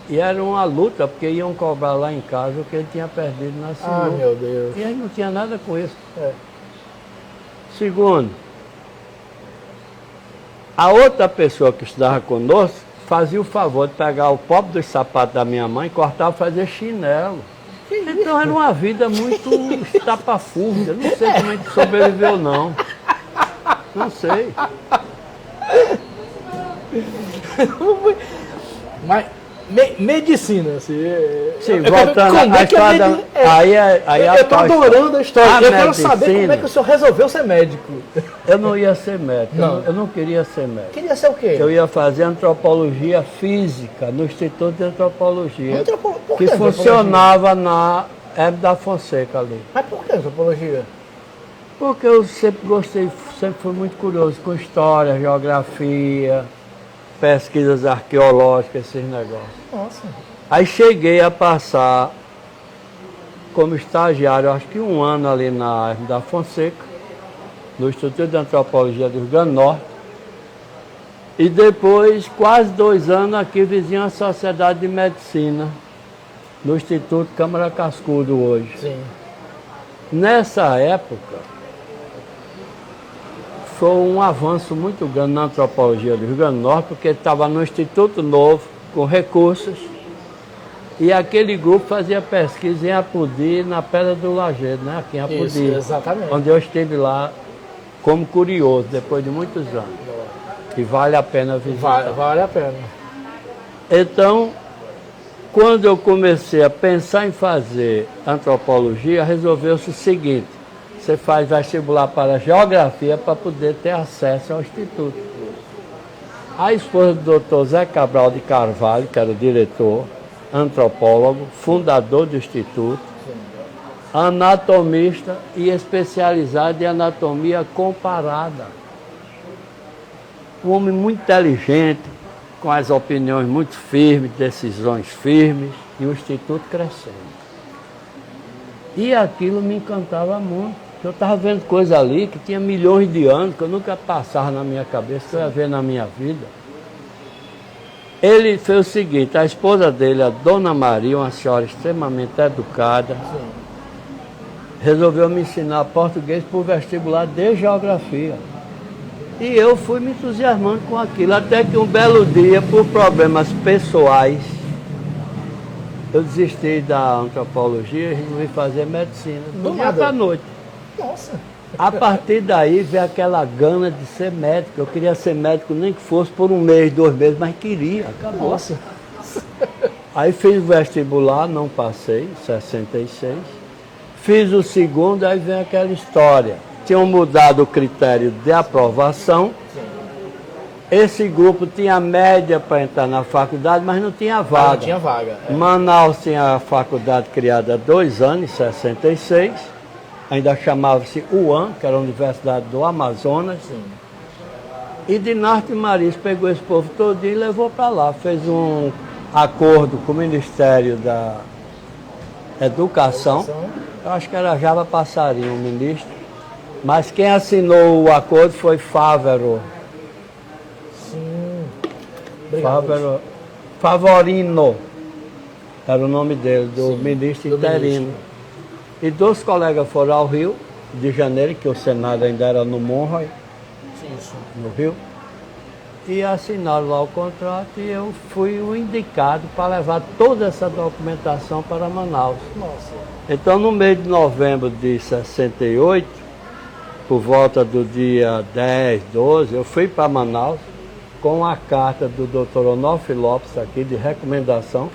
Speaker 2: e era uma luta, porque iam cobrar lá em casa o que ele tinha perdido na sinuca.
Speaker 3: Ah, meu Deus.
Speaker 2: E aí não tinha nada com isso.
Speaker 3: É.
Speaker 2: Segundo, a outra pessoa que estudava conosco fazia o favor de pegar o pop dos sapatos da minha mãe, cortar e fazer chinelo. Então era uma vida muito estapafúrdia. Não sei como é que sobreviveu, não. Não sei.
Speaker 3: Mas, medicina, assim.
Speaker 2: Sim, voltando à história.
Speaker 3: Eu estou adorando a história. Eu quero saber
Speaker 2: medicina,
Speaker 3: como é que o senhor resolveu ser médico.
Speaker 2: eu não ia ser médico.
Speaker 3: Não.
Speaker 2: Eu não queria ser médico.
Speaker 3: Queria ser o quê?
Speaker 2: Eu ia fazer antropologia física no Instituto de Antropologia,
Speaker 3: Por
Speaker 2: que funcionava na Hermes da Fonseca ali.
Speaker 3: Mas por que antropologia?
Speaker 2: Porque eu sempre gostei, sempre fui muito curioso com história, geografia, pesquisas arqueológicas, esses negócios.
Speaker 3: Nossa.
Speaker 2: Aí cheguei a passar como estagiário, acho que 1 ano ali na Hermes da Fonseca, no Instituto de Antropologia do Rio Grande do Norte. E depois, quase 2 anos aqui, vizinho à Sociedade de Medicina, no Instituto Câmara Cascudo hoje.
Speaker 3: Sim.
Speaker 2: Nessa época, foi um avanço muito grande na antropologia do Rio Grande do Norte, porque estava no Instituto Novo, com recursos, e aquele grupo fazia pesquisa em Apudi, na Pedra do Lajedo, né? Aqui em Apudi.
Speaker 3: Isso, exatamente.
Speaker 2: Onde eu estive lá como curioso, depois de muitos anos. E vale a pena visitar.
Speaker 3: Vale a pena.
Speaker 2: Então, quando eu comecei a pensar em fazer antropologia, resolveu-se o seguinte: você faz vestibular para geografia para poder ter acesso ao instituto. A esposa do Dr. Zé Cabral de Carvalho, que era o diretor, antropólogo, fundador do instituto, anatomista e especializado em anatomia comparada. Um homem muito inteligente, com as opiniões muito firmes, decisões firmes, e o instituto crescendo. E aquilo me encantava muito. Eu estava vendo coisa ali que tinha milhões de anos, que eu nunca passava na minha cabeça, que eu ia ver na minha vida. Ele fez o seguinte: a esposa dele, a Dona Maria, uma senhora extremamente educada, resolveu me ensinar português por vestibular de geografia. E eu fui me entusiasmando com aquilo, até que um belo dia, por problemas pessoais, eu desisti da antropologia e resolvi fazer medicina, do dia para a noite.
Speaker 3: Nossa.
Speaker 2: A partir daí veio aquela gana de ser médico. Eu queria ser médico, nem que fosse por 1 mês, 2 meses, mas queria, acabou.
Speaker 3: Nossa.
Speaker 2: Aí fiz o vestibular, não passei, 66. Fiz o segundo, aí vem aquela história. Tinham mudado o critério de aprovação. Esse grupo tinha média para entrar na faculdade, mas não tinha vaga.
Speaker 3: Não tinha vaga. É.
Speaker 2: Manaus tinha a faculdade criada há 2 anos, em 66. Ainda chamava-se UAM, que era a Universidade do Amazonas.
Speaker 3: Sim.
Speaker 2: E Dinarte Maris pegou esse povo todo e levou para lá. Fez um acordo com o Ministério da Educação. Eu acho que era Java Passarinho, o ministro. Mas quem assinou o acordo foi Fávero.
Speaker 3: Sim. Obrigado.
Speaker 2: Favorino. Era o nome dele, do
Speaker 3: Sim,
Speaker 2: ministro
Speaker 3: do
Speaker 2: interino.
Speaker 3: ministro.
Speaker 2: E 2 colegas foram ao Rio de Janeiro, que o Senado ainda era no Monroy,
Speaker 3: Isso.
Speaker 2: no Rio, e assinaram lá o contrato e eu fui o indicado para levar toda essa documentação para Manaus.
Speaker 3: Nossa.
Speaker 2: Então, no mês de novembro de 68, por volta do dia 10, 12, eu fui para Manaus com a carta do Dr. Onofre Lopes aqui de recomendação,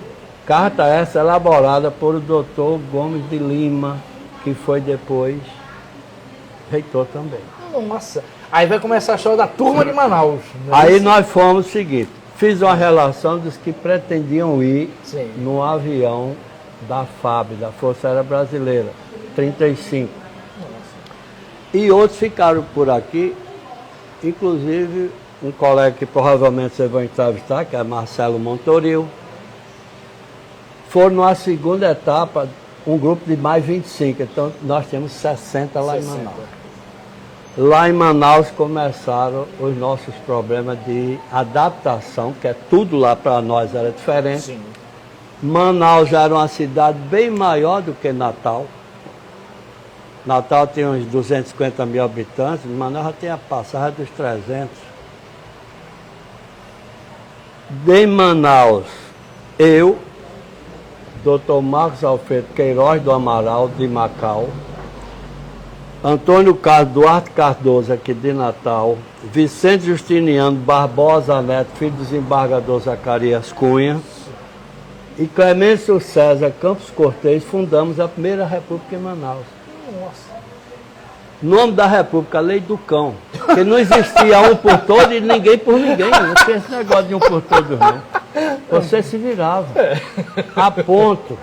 Speaker 2: Carta essa elaborada por o doutor Gomes de Lima, que foi depois reitor também.
Speaker 3: Nossa. Aí vai começar a história da turma de Manaus. Né?
Speaker 2: Aí nós fomos o seguinte, fiz uma relação dos que pretendiam ir
Speaker 3: Sim.
Speaker 2: no avião da FAB, da Força Aérea Brasileira, 35. E outros ficaram por aqui, inclusive um colega que provavelmente vocês vão entrevistar, que é Marcelo Montoril. Foram na segunda etapa, um grupo de mais 25, então nós temos 60 lá
Speaker 3: 60.
Speaker 2: em Manaus. Lá em Manaus começaram os nossos problemas de adaptação, que é tudo lá para nós era diferente.
Speaker 3: Sim.
Speaker 2: Manaus era uma cidade bem maior do que Natal. Natal tinha uns 250 mil habitantes, Manaus já tem a passagem dos 300. De Manaus, eu, Dr. Marcos Alfredo Queiroz do Amaral, de Macau, Antônio Carlos Duarte Cardoso, aqui de Natal, Vicente Justiniano Barbosa Neto, filho do desembargador Zacarias Cunha, e Clemêncio César Campos Cortez, fundamos a primeira república em Manaus.
Speaker 3: Nossa.
Speaker 2: Nome da república, Lei do Cão, que não existia um por todo e ninguém por ninguém, não tinha esse negócio de um por todos não. Você se virava, a ponto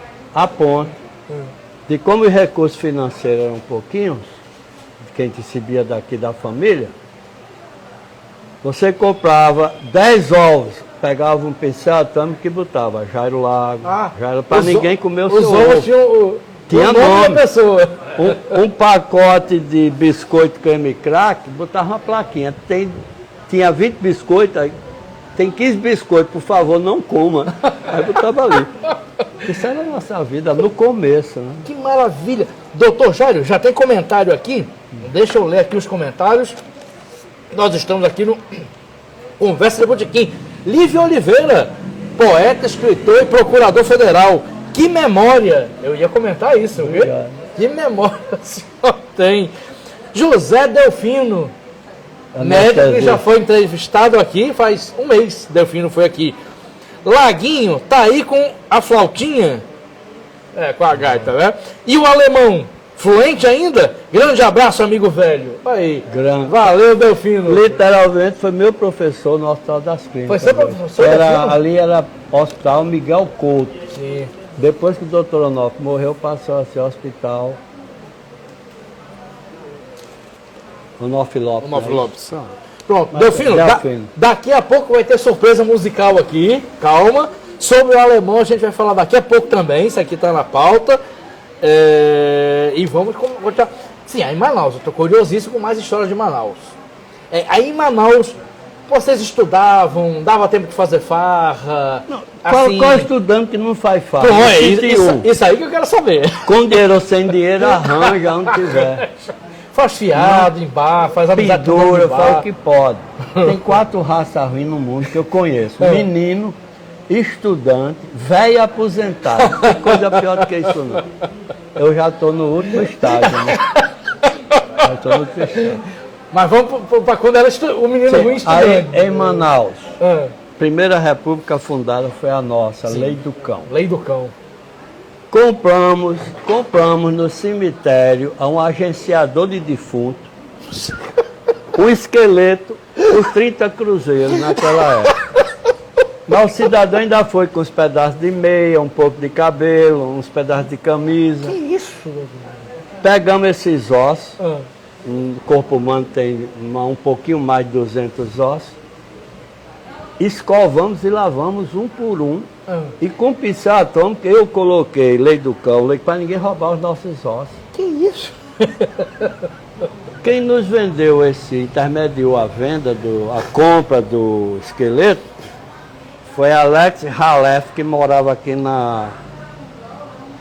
Speaker 2: de como os recursos financeiros eram pouquinhos, quem recebia daqui da família, você comprava 10 ovos, pegava um pincel atômico e botava Jairo Lago, para ninguém comer o seu ovo.
Speaker 3: Os ovos
Speaker 2: tinha
Speaker 3: o nome da pessoa.
Speaker 2: Um pacote de biscoito creme crack, botava uma plaquinha, tinha 20 biscoitos, aí, tem 15 biscoitos, por favor, não coma. Aí botava ali. Isso era a nossa vida, no começo, né?
Speaker 3: Que maravilha. Doutor Jairo, já tem comentário aqui? Deixa eu ler aqui os comentários. Nós estamos aqui no Conversa de Botequim. Lívia Oliveira, poeta, escritor e procurador federal. Que memória! Eu ia comentar isso, viu? Que memória o senhor tem. José Delfino, médico que já foi entrevistado aqui faz um mês. Delfino foi aqui. Laguinho, tá aí com a flautinha. Com a gaita, né? E o alemão, fluente ainda? Grande abraço, amigo velho. Aí.
Speaker 2: Grande.
Speaker 3: Valeu, Delfino.
Speaker 2: Literalmente foi meu professor no Hospital das Clínicas.
Speaker 3: Foi seu professor?
Speaker 2: Ali era Hospital Miguel Couto.
Speaker 3: Sim.
Speaker 2: Depois que o doutor Onofre morreu, passou a ser Hospital Onofre Lopes.
Speaker 3: Onofre Lopes. Pronto, Delfino, daqui a pouco vai ter surpresa musical aqui, calma. Sobre o alemão a gente vai falar daqui a pouco também, isso aqui está na pauta. E vamos continuar. Sim, aí em Manaus, eu estou curiosíssimo com mais histórias de Manaus. Aí em Manaus, vocês estudavam, dava tempo de fazer farra?
Speaker 2: Não,
Speaker 3: assim...
Speaker 2: qual estudante que não faz farra?
Speaker 3: Isso aí que eu quero saber.
Speaker 2: Com dinheiro ou sem dinheiro, arranja onde tiver.
Speaker 3: Faz fiado em bar, faz amizade com
Speaker 2: Pintura, faz o que pode. Tem 4 raças ruins no mundo que eu conheço. Menino, estudante, velho aposentado. Tem coisa pior do que isso não. Eu já estou no último estágio, né?
Speaker 3: Mas vamos para quando era o menino ruim estudante.
Speaker 2: Aí, em Manaus, primeira república fundada foi a nossa, Lei do Cão.
Speaker 3: Lei do Cão.
Speaker 2: Compramos no cemitério a um agenciador de defunto, um esqueleto, por 30 cruzeiros naquela época. Mas o cidadão ainda foi com uns pedaços de meia, um pouco de cabelo, uns pedaços de camisa.
Speaker 3: Que isso?
Speaker 2: Pegamos esses ossos, o corpo humano tem um pouquinho mais de 200 ossos, escovamos e lavamos um por um. E com pincel atômico eu coloquei Lei do Cão, para ninguém roubar os nossos ossos.
Speaker 3: Que isso?
Speaker 2: Quem nos vendeu intermediou a venda, a compra do esqueleto, foi Alex Halef, que morava aqui na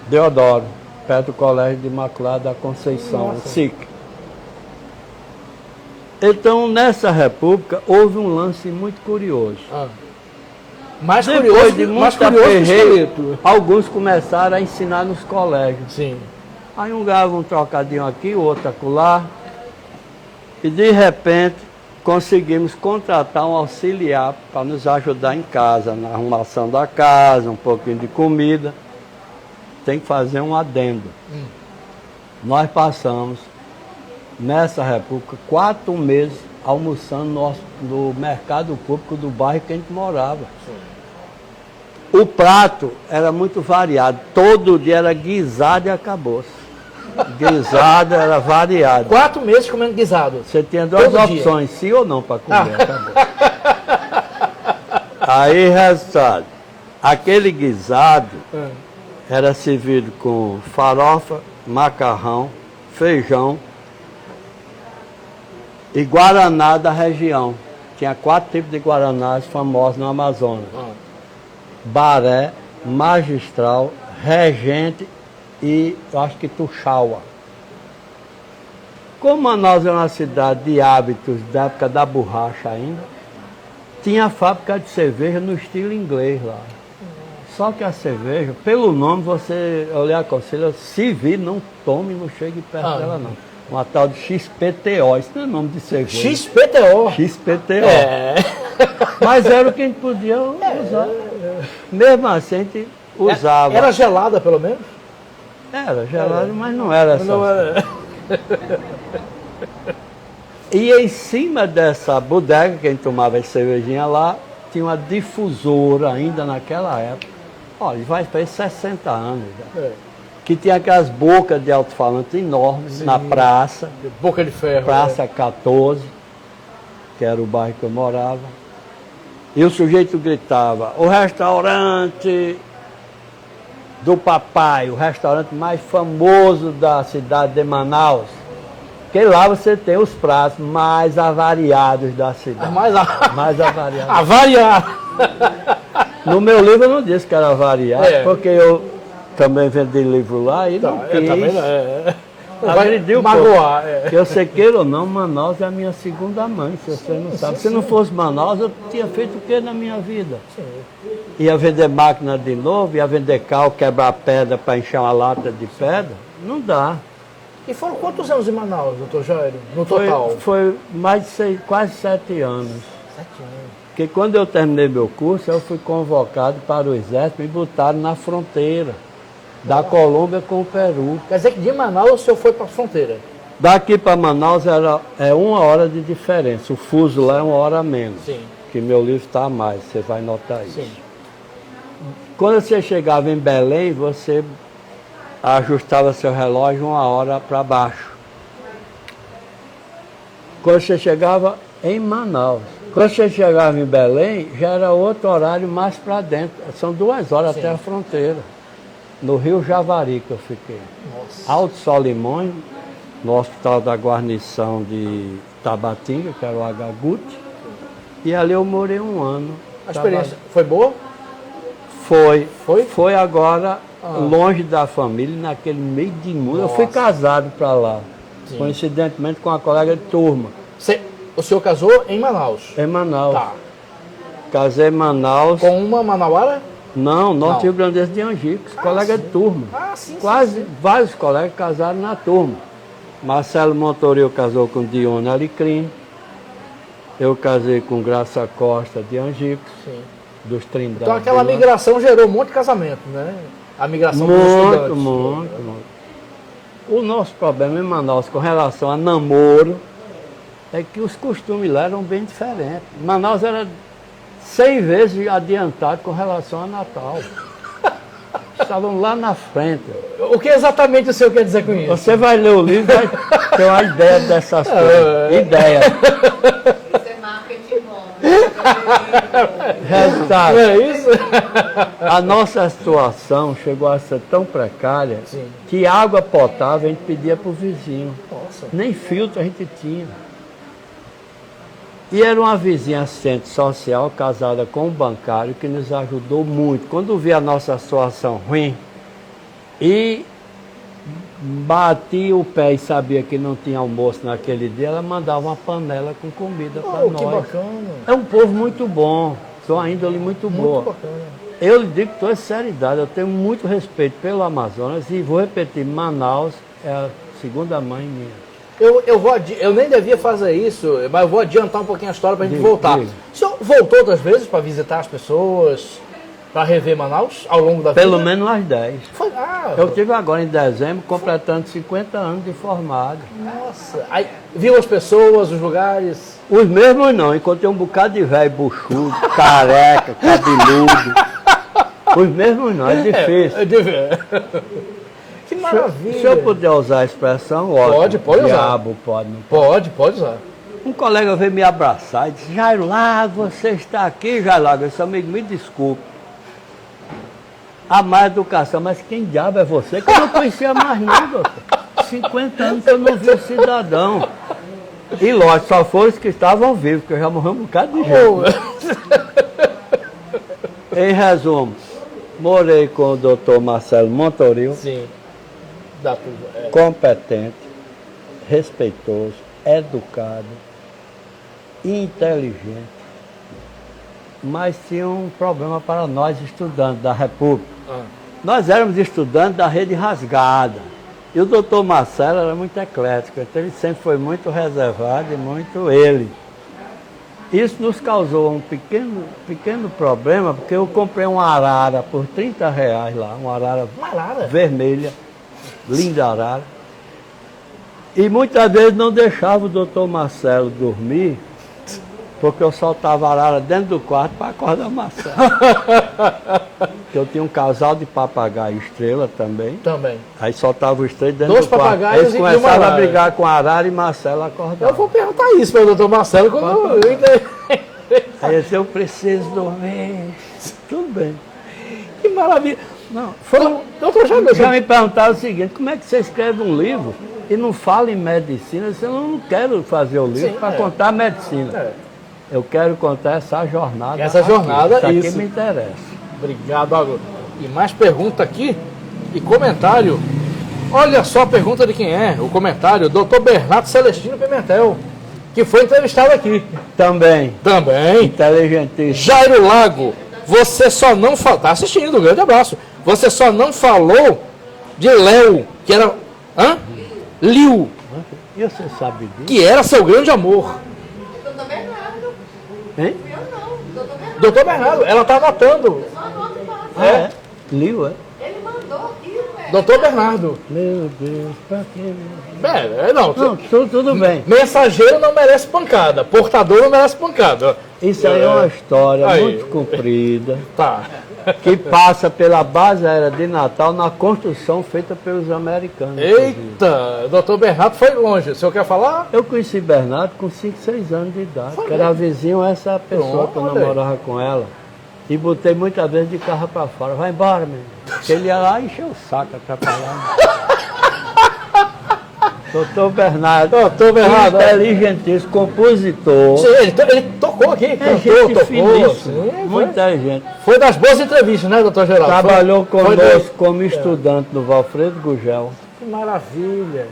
Speaker 2: Deodoro, perto do Colégio de Imaculada da Conceição, SIC. Então, nessa república, houve um lance muito curioso.
Speaker 3: Mais
Speaker 2: Depois
Speaker 3: curioso,
Speaker 2: de
Speaker 3: mais
Speaker 2: muito
Speaker 3: curioso
Speaker 2: aperreio, alguns começaram a ensinar nos colégios.
Speaker 3: Sim.
Speaker 2: Aí um ganhava um trocadinho aqui, o outro acolá. E de repente, conseguimos contratar um auxiliar para nos ajudar em casa, na arrumação da casa, um pouquinho de comida. Tem que fazer um adendo. Nós passamos, nessa república, 4 meses almoçando no mercado público do bairro que a gente morava. Sim. O prato era muito variado. Todo dia era guisado e acabou-se. Guisado era variado.
Speaker 3: 4 meses comendo guisado.
Speaker 2: Você tinha 2
Speaker 3: todo
Speaker 2: opções,
Speaker 3: dia.
Speaker 2: sim ou não, para comer. Acabou. Aí, resultado. Aquele guisado era servido com farofa, macarrão, feijão e guaraná da região. Tinha 4 tipos de guaranás famosos no Amazonas. Baré, Magistral, Regente e eu acho que Tuxaua. Como Manaus é uma cidade de hábitos da época da borracha ainda, tinha fábrica de cerveja no estilo inglês lá. Só que a cerveja, pelo nome, eu lhe aconselho, se vir, não tome, não chegue perto dela não. Uma tal de XPTO, isso não é nome de cerveja.
Speaker 3: XPTO?
Speaker 2: XPTO. Mas era o que a gente podia usar. Mesmo assim, a gente usava.
Speaker 3: Era gelada, pelo menos?
Speaker 2: Era gelada, mas não era essa. Não era. E em cima dessa bodega, que a gente tomava as cervejinhas lá, tinha uma difusora ainda naquela época. Olha, vai fazer 60 anos já. Que tinha aquelas bocas de alto-falante enormes na praça.
Speaker 3: Boca de ferro.
Speaker 2: Praça 14, que era o bairro que eu morava. E o sujeito gritava, o restaurante do papai, o restaurante mais famoso da cidade de Manaus. Porque lá você tem os pratos mais avariados da cidade. Mais avariados.
Speaker 3: Avariado.
Speaker 2: No meu livro eu não disse que era avariado, porque eu também vendi livro lá e não quis. Agrediu
Speaker 3: magoar.
Speaker 2: Que você queira ou não, Manaus é a minha segunda mãe, se você não sabe. Se não fosse Manaus, eu tinha feito o que na minha vida? Ia vender máquina de novo, ia vender cal, quebrar pedra para encher uma lata de pedra? Não dá.
Speaker 3: E foram quantos anos em Manaus, doutor Jairo, no total?
Speaker 2: Foi mais de quase 7 anos.
Speaker 3: 7 anos.
Speaker 2: Porque quando eu terminei meu curso, eu fui convocado para o exército e botaram na fronteira da Colômbia com o Peru.
Speaker 3: Quer dizer que de Manaus o senhor foi para a fronteira?
Speaker 2: Daqui para Manaus é 1 hora de diferença. O fuso lá é 1 hora a menos.
Speaker 3: Sim.
Speaker 2: Que meu livro está a mais, você vai notar isso.
Speaker 3: Sim.
Speaker 2: Quando você chegava em Belém, você ajustava seu relógio 1 hora para baixo. Quando você chegava em Manaus. Quando você chegava em Belém, já era outro horário mais para dentro. São 2 horas até a fronteira. No Rio Javari que eu fiquei.
Speaker 3: Nossa.
Speaker 2: Alto Solimões, no Hospital da Guarnição de Tabatinga, que era o HGUT. E ali eu morei 1 ano.
Speaker 3: A experiência foi boa?
Speaker 2: Foi? Foi agora longe da família, naquele meio de mundo. Eu fui casado para lá, coincidentemente com uma colega de turma.
Speaker 3: O senhor casou em Manaus?
Speaker 2: Em Manaus.
Speaker 3: Tá.
Speaker 2: Casei em Manaus.
Speaker 3: Com uma manauara?
Speaker 2: Não, Norte Rio Grandense de Angicos, colega de turma. Vários colegas casaram na turma. Marcelo Montoril casou com Dione Alecrim. Eu casei com Graça Costa de Angicos, dos Trindades.
Speaker 3: Então aquela migração gerou um monte de casamento, né? A migração dos estudantes.
Speaker 2: Muito. O nosso problema em Manaus com relação a namoro é que os costumes lá eram bem diferentes. Manaus era 100 vezes adiantado com relação a Natal. Estavam lá na frente.
Speaker 3: O que exatamente o senhor quer dizer com isso?
Speaker 2: Você vai ler o livro e vai ter uma ideia dessas coisas. Ideia.
Speaker 4: Isso é marketing bom.
Speaker 2: Resultado.
Speaker 3: Não é isso?
Speaker 2: A nossa situação chegou a ser tão precária que água potável a gente pedia para o vizinho.
Speaker 3: Nossa.
Speaker 2: Nem filtro a gente tinha. E era uma vizinha assistente social casada com um bancário que nos ajudou muito. Quando via a nossa situação ruim e batia o pé e sabia que não tinha almoço naquele dia, ela mandava uma panela com comida para nós.
Speaker 3: Que bacana.
Speaker 2: É um povo muito bom, tem uma índole muito boa.
Speaker 3: Muito bacana.
Speaker 2: Eu lhe digo com toda seriedade, eu tenho muito respeito pelo Amazonas e vou repetir, Manaus é a segunda mãe minha.
Speaker 3: Eu nem devia fazer isso, mas eu vou adiantar um pouquinho a história para a gente
Speaker 2: Diga,
Speaker 3: voltar.
Speaker 2: diga.
Speaker 3: O senhor voltou outras vezes para visitar as pessoas, para rever Manaus ao longo da vida?
Speaker 2: Pelo menos umas 10. Eu
Speaker 3: Eu...
Speaker 2: tive agora em dezembro, completando 50 anos de formado.
Speaker 3: Nossa, aí, viu as pessoas, os lugares?
Speaker 2: Os mesmos não, encontrei um bocado de velho buchudo, careca, cabeludo. Os mesmos não, é difícil.
Speaker 3: Que maravilha.
Speaker 2: Se eu puder usar a expressão, ótimo.
Speaker 3: Pode usar.
Speaker 2: Diabo pode, não.
Speaker 3: Pode usar.
Speaker 2: Um colega veio me abraçar e disse, Jairo Lago, você está aqui, Jairo Lago. Eu disse, amigo, me desculpe. A má educação, mas quem diabo é você? Que eu não conhecia mais não, doutor. 50 anos que eu não vi o cidadão. E lógico, só foram os que estavam vivos, porque eu já morri um bocado de gente. Em resumo, morei com o doutor Marcelo Montoril,
Speaker 3: Sim. Dá tudo. É.
Speaker 2: competente, respeitoso, educado, inteligente, mas tinha um problema para nós estudantes da República. Nós éramos estudantes da rede rasgada. E o doutor Marcelo era muito eclético, então ele sempre foi muito reservado e muito ele. Isso nos causou um pequeno problema, porque eu comprei uma arara por R$30 lá, uma arara vermelha, linda arara. E muitas vezes não deixava o doutor Marcelo dormir, porque eu soltava a arara dentro do quarto para acordar o Marcelo. Eu tinha um casal de papagaio estrela também.
Speaker 3: Também.
Speaker 2: Aí soltava o estrela dentro
Speaker 3: Dois
Speaker 2: do quarto.
Speaker 3: papagaios
Speaker 2: Eles
Speaker 3: e uma
Speaker 2: começaram a
Speaker 3: arara.
Speaker 2: brigar com a arara e Marcelo acordava.
Speaker 3: Eu vou perguntar isso para o doutor Marcelo quando eu
Speaker 2: Aí eu disse, eu preciso dormir. Tudo bem.
Speaker 3: Que maravilha.
Speaker 2: Não,
Speaker 3: Doutor Jairo,
Speaker 2: já me perguntaram o seguinte, como é que você escreve um livro e não fala em medicina? Eu disse, eu não quero fazer o livro para contar medicina.
Speaker 3: É.
Speaker 2: Eu quero contar essa jornada.
Speaker 3: Essa jornada,
Speaker 2: isso aqui
Speaker 3: isso.
Speaker 2: me interessa.
Speaker 3: Obrigado, Agro. E mais pergunta aqui e comentário. Olha só a pergunta de quem é. O comentário, Dr. Bernardo Celestino Pimentel, que foi entrevistado aqui.
Speaker 2: Também,
Speaker 3: Também.
Speaker 2: inteligentíssimo.
Speaker 3: Jairo Lago, você só não falou. Tá assistindo, um grande abraço. Você só não falou de Léo, que era. Liu,
Speaker 2: E você sabe disso?
Speaker 3: que era seu grande amor.
Speaker 4: Doutor Bernardo.
Speaker 2: Hein?
Speaker 4: Eu não, doutor Bernardo.
Speaker 3: Doutor Bernardo, ela tá anotando.
Speaker 4: Só anota e passa.
Speaker 2: Ah, é? Liu, é?
Speaker 4: Ele mandou aqui, velho.
Speaker 3: Doutor Bernardo.
Speaker 2: Meu Deus, pra quê?
Speaker 3: Não,
Speaker 2: Não, tudo bem.
Speaker 3: mensageiro não merece pancada, portador não merece pancada.
Speaker 2: Isso aí é uma história
Speaker 3: Aí.
Speaker 2: muito comprida,
Speaker 3: Tá.
Speaker 2: que passa pela base aérea de Natal na construção feita pelos americanos. inclusive.
Speaker 3: Eita, doutor Bernardo foi longe. O senhor quer falar?
Speaker 2: Eu conheci Bernardo com 5, 6 anos de idade, que era vizinho a essa pessoa que eu
Speaker 3: Olha aí.
Speaker 2: namorava com ela. E botei muitas vezes de carro para fora. Vai embora, menino. Porque ele ia lá e encheu o saco, atrapalhando. Doutor Bernardo.
Speaker 3: Doutor Bernardo.
Speaker 2: Inteligentíssimo, compositor.
Speaker 3: Sim, ele tocou aqui,
Speaker 2: É
Speaker 3: cantou,
Speaker 2: gente
Speaker 3: tocou.
Speaker 2: finíssima,
Speaker 3: Sim,
Speaker 2: muita gente.
Speaker 3: foi das boas entrevistas, né, doutor Geraldo?
Speaker 2: Trabalhou
Speaker 3: Foi
Speaker 2: conosco como estudante no Valfredo Gugel.
Speaker 3: Que maravilha.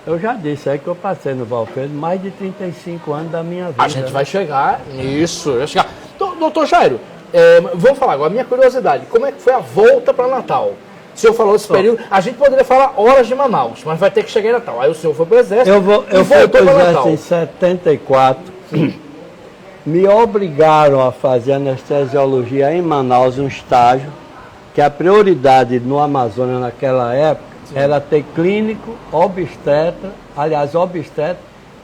Speaker 2: Eu já disse aí que eu passei no Valfredo mais de 35 anos da minha vida.
Speaker 3: A gente vai chegar nisso. Vai chegar. Doutor Jairo, vamos falar agora, minha curiosidade, como é que foi a volta para Natal? O senhor falou desse período, a gente poderia falar horas de Manaus, mas vai ter que chegar em Natal. Aí o senhor foi para o Exército
Speaker 2: Eu
Speaker 3: e
Speaker 2: fui
Speaker 3: voltou
Speaker 2: para o
Speaker 3: para
Speaker 2: Exército
Speaker 3: Natal.
Speaker 2: em 74. Me obrigaram a fazer anestesiologia em Manaus, um estágio, que a prioridade no Amazonas naquela época era ter clínico, obstetra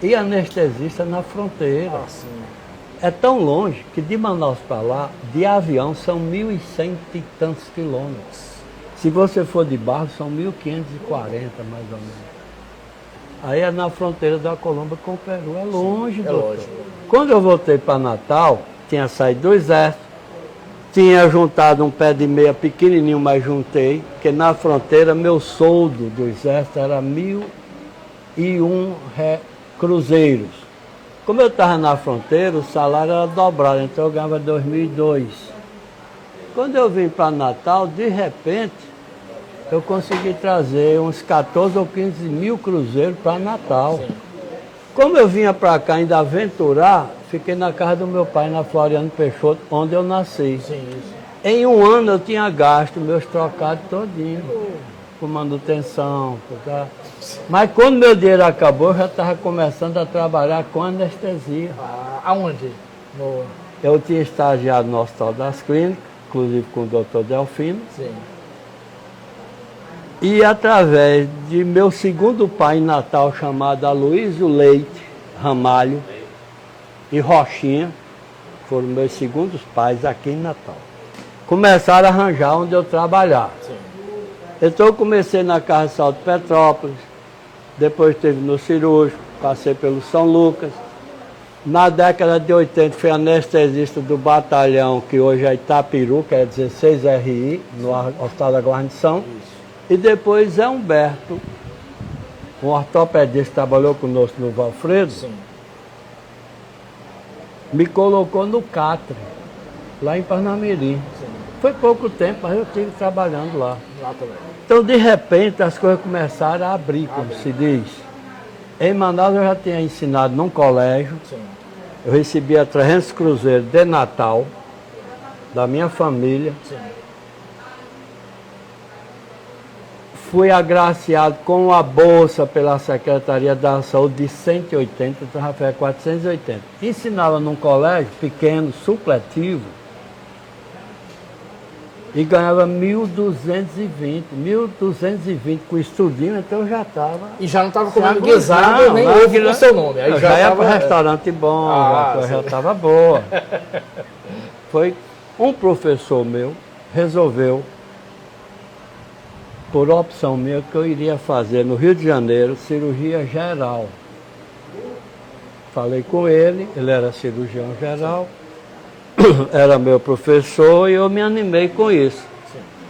Speaker 2: e anestesista na fronteira. É tão longe que de Manaus para lá, de avião, são 1.100 e tantos quilômetros. Se você for de barco, são 1.540 mais ou menos. Aí é na fronteira da Colômbia com o Peru, é longe, doutor.
Speaker 3: longe.
Speaker 2: Quando eu voltei para Natal, tinha saído do Exército, tinha juntado um pé de meia pequenininho, mas juntei, porque na fronteira meu soldo do Exército era 1.001 cruzeiros. Como eu estava na fronteira, o salário era dobrado, então eu ganhava 2.002. Quando eu vim para Natal, de repente, eu consegui trazer uns 14 ou 15 mil cruzeiros para Natal. Como eu vinha para cá ainda aventurar, fiquei na casa do meu pai, na Floriano Peixoto, onde eu nasci.
Speaker 3: Sim, isso.
Speaker 2: Em um ano eu tinha gasto meus trocados todinhos. por manutenção. Mas quando meu dinheiro acabou, eu já estava começando a trabalhar com anestesia.
Speaker 3: Aonde?
Speaker 2: Eu tinha estagiado no Hospital das Clínicas, inclusive com o doutor Delfino.
Speaker 3: Sim.
Speaker 2: E através de meu segundo pai em Natal, chamado Aloysio Leite Ramalho e Rochinha, foram meus segundos pais aqui em Natal. Começaram a arranjar onde eu trabalhar.
Speaker 3: Sim.
Speaker 2: Então eu comecei na Casa de Saúde Petrópolis, depois esteve no cirúrgico, passei pelo São Lucas. Na década de 80 fui anestesista do batalhão, que hoje é Itapiru, que é 16 RI, no Hospital da Guarnição. E depois Zé Humberto, um ortopedista que trabalhou conosco no Valfredo,
Speaker 3: Sim.
Speaker 2: me colocou no Catre, lá em Parnamirim. Foi pouco tempo, mas eu estive trabalhando lá.
Speaker 3: Lá também.
Speaker 2: Então, de repente, as coisas começaram a abrir, como se diz. Em Manaus eu já tinha ensinado num colégio.
Speaker 3: Sim.
Speaker 2: Eu recebia 300 cruzeiros de Natal, da minha família.
Speaker 3: Sim.
Speaker 2: Fui agraciado com a bolsa pela Secretaria da Saúde de 180, então já foi 480. Ensinava num colégio pequeno, supletivo, e ganhava 1.220 com estudinho, então eu já estava...
Speaker 3: E já não estava comendo guisado, nem ovo com seu nome. Aí
Speaker 2: eu
Speaker 3: já
Speaker 2: já ia
Speaker 3: tava...
Speaker 2: para restaurante bom,
Speaker 3: Ah,
Speaker 2: a coisa já
Speaker 3: sim.
Speaker 2: estava boa. Foi um professor meu, resolveu, por opção minha, que eu iria fazer no Rio de Janeiro cirurgia geral. Falei com ele era cirurgião geral, era meu professor e eu me animei com isso.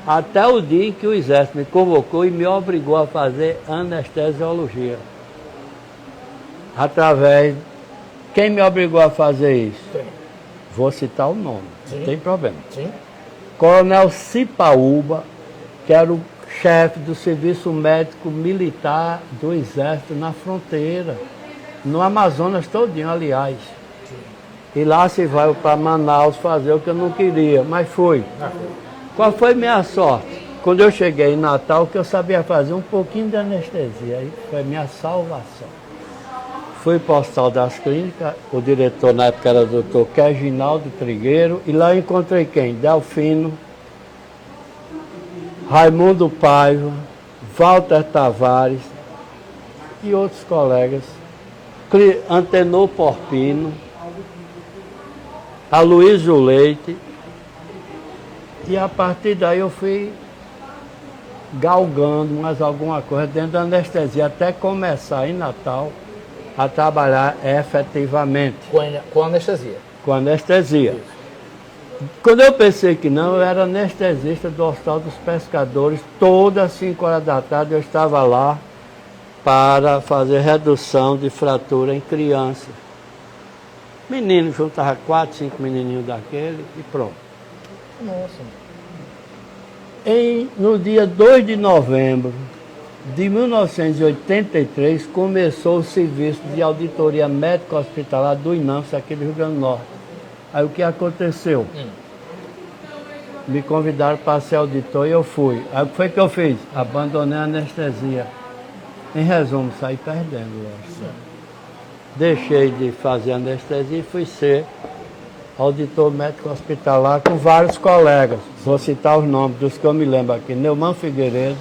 Speaker 2: Até o dia em que o Exército me convocou e me obrigou a fazer anestesiologia. Através... Quem me obrigou a fazer isso?
Speaker 3: Sim.
Speaker 2: Vou citar o nome, não tem problema.
Speaker 3: Sim.
Speaker 2: Coronel Cipaúba, que era o chefe do Serviço Médico Militar do Exército na fronteira, no Amazonas todinho, aliás. E lá se vai para Manaus fazer o que eu não queria, mas fui. Qual foi minha sorte? Quando eu cheguei em Natal, que eu sabia fazer um pouquinho de anestesia, aí foi minha salvação. Fui para o Hospital das Clínicas, o diretor na época era o doutor Reginaldo Trigueiro, e lá eu encontrei quem? Delfino, Raimundo Paiva, Walter Tavares e outros colegas, Antenor Porpino, Aloysio Leite, e a partir daí eu fui galgando mais alguma coisa dentro da anestesia, até começar em Natal a trabalhar efetivamente
Speaker 3: Com anestesia.
Speaker 2: com anestesia. Quando eu pensei que não, eu era anestesista do Hospital dos Pescadores. Todas as 5 horas da tarde eu estava lá para fazer redução de fratura em crianças. Menino, juntava 4, 5 menininhos daquele e pronto.
Speaker 3: Nossa.
Speaker 2: No dia 2 de novembro de 1983, começou o serviço de auditoria médico-hospitalar do INAMPS aqui do Rio Grande do Norte. Aí o que aconteceu? Me convidaram para ser auditor e eu fui. Aí o que foi que eu fiz? Abandonei a anestesia. Em resumo, saí perdendo, lógico. Deixei de fazer anestesia e fui ser auditor médico hospitalar com vários colegas. Vou citar os nomes dos que eu me lembro aqui. Neumann Figueiredo,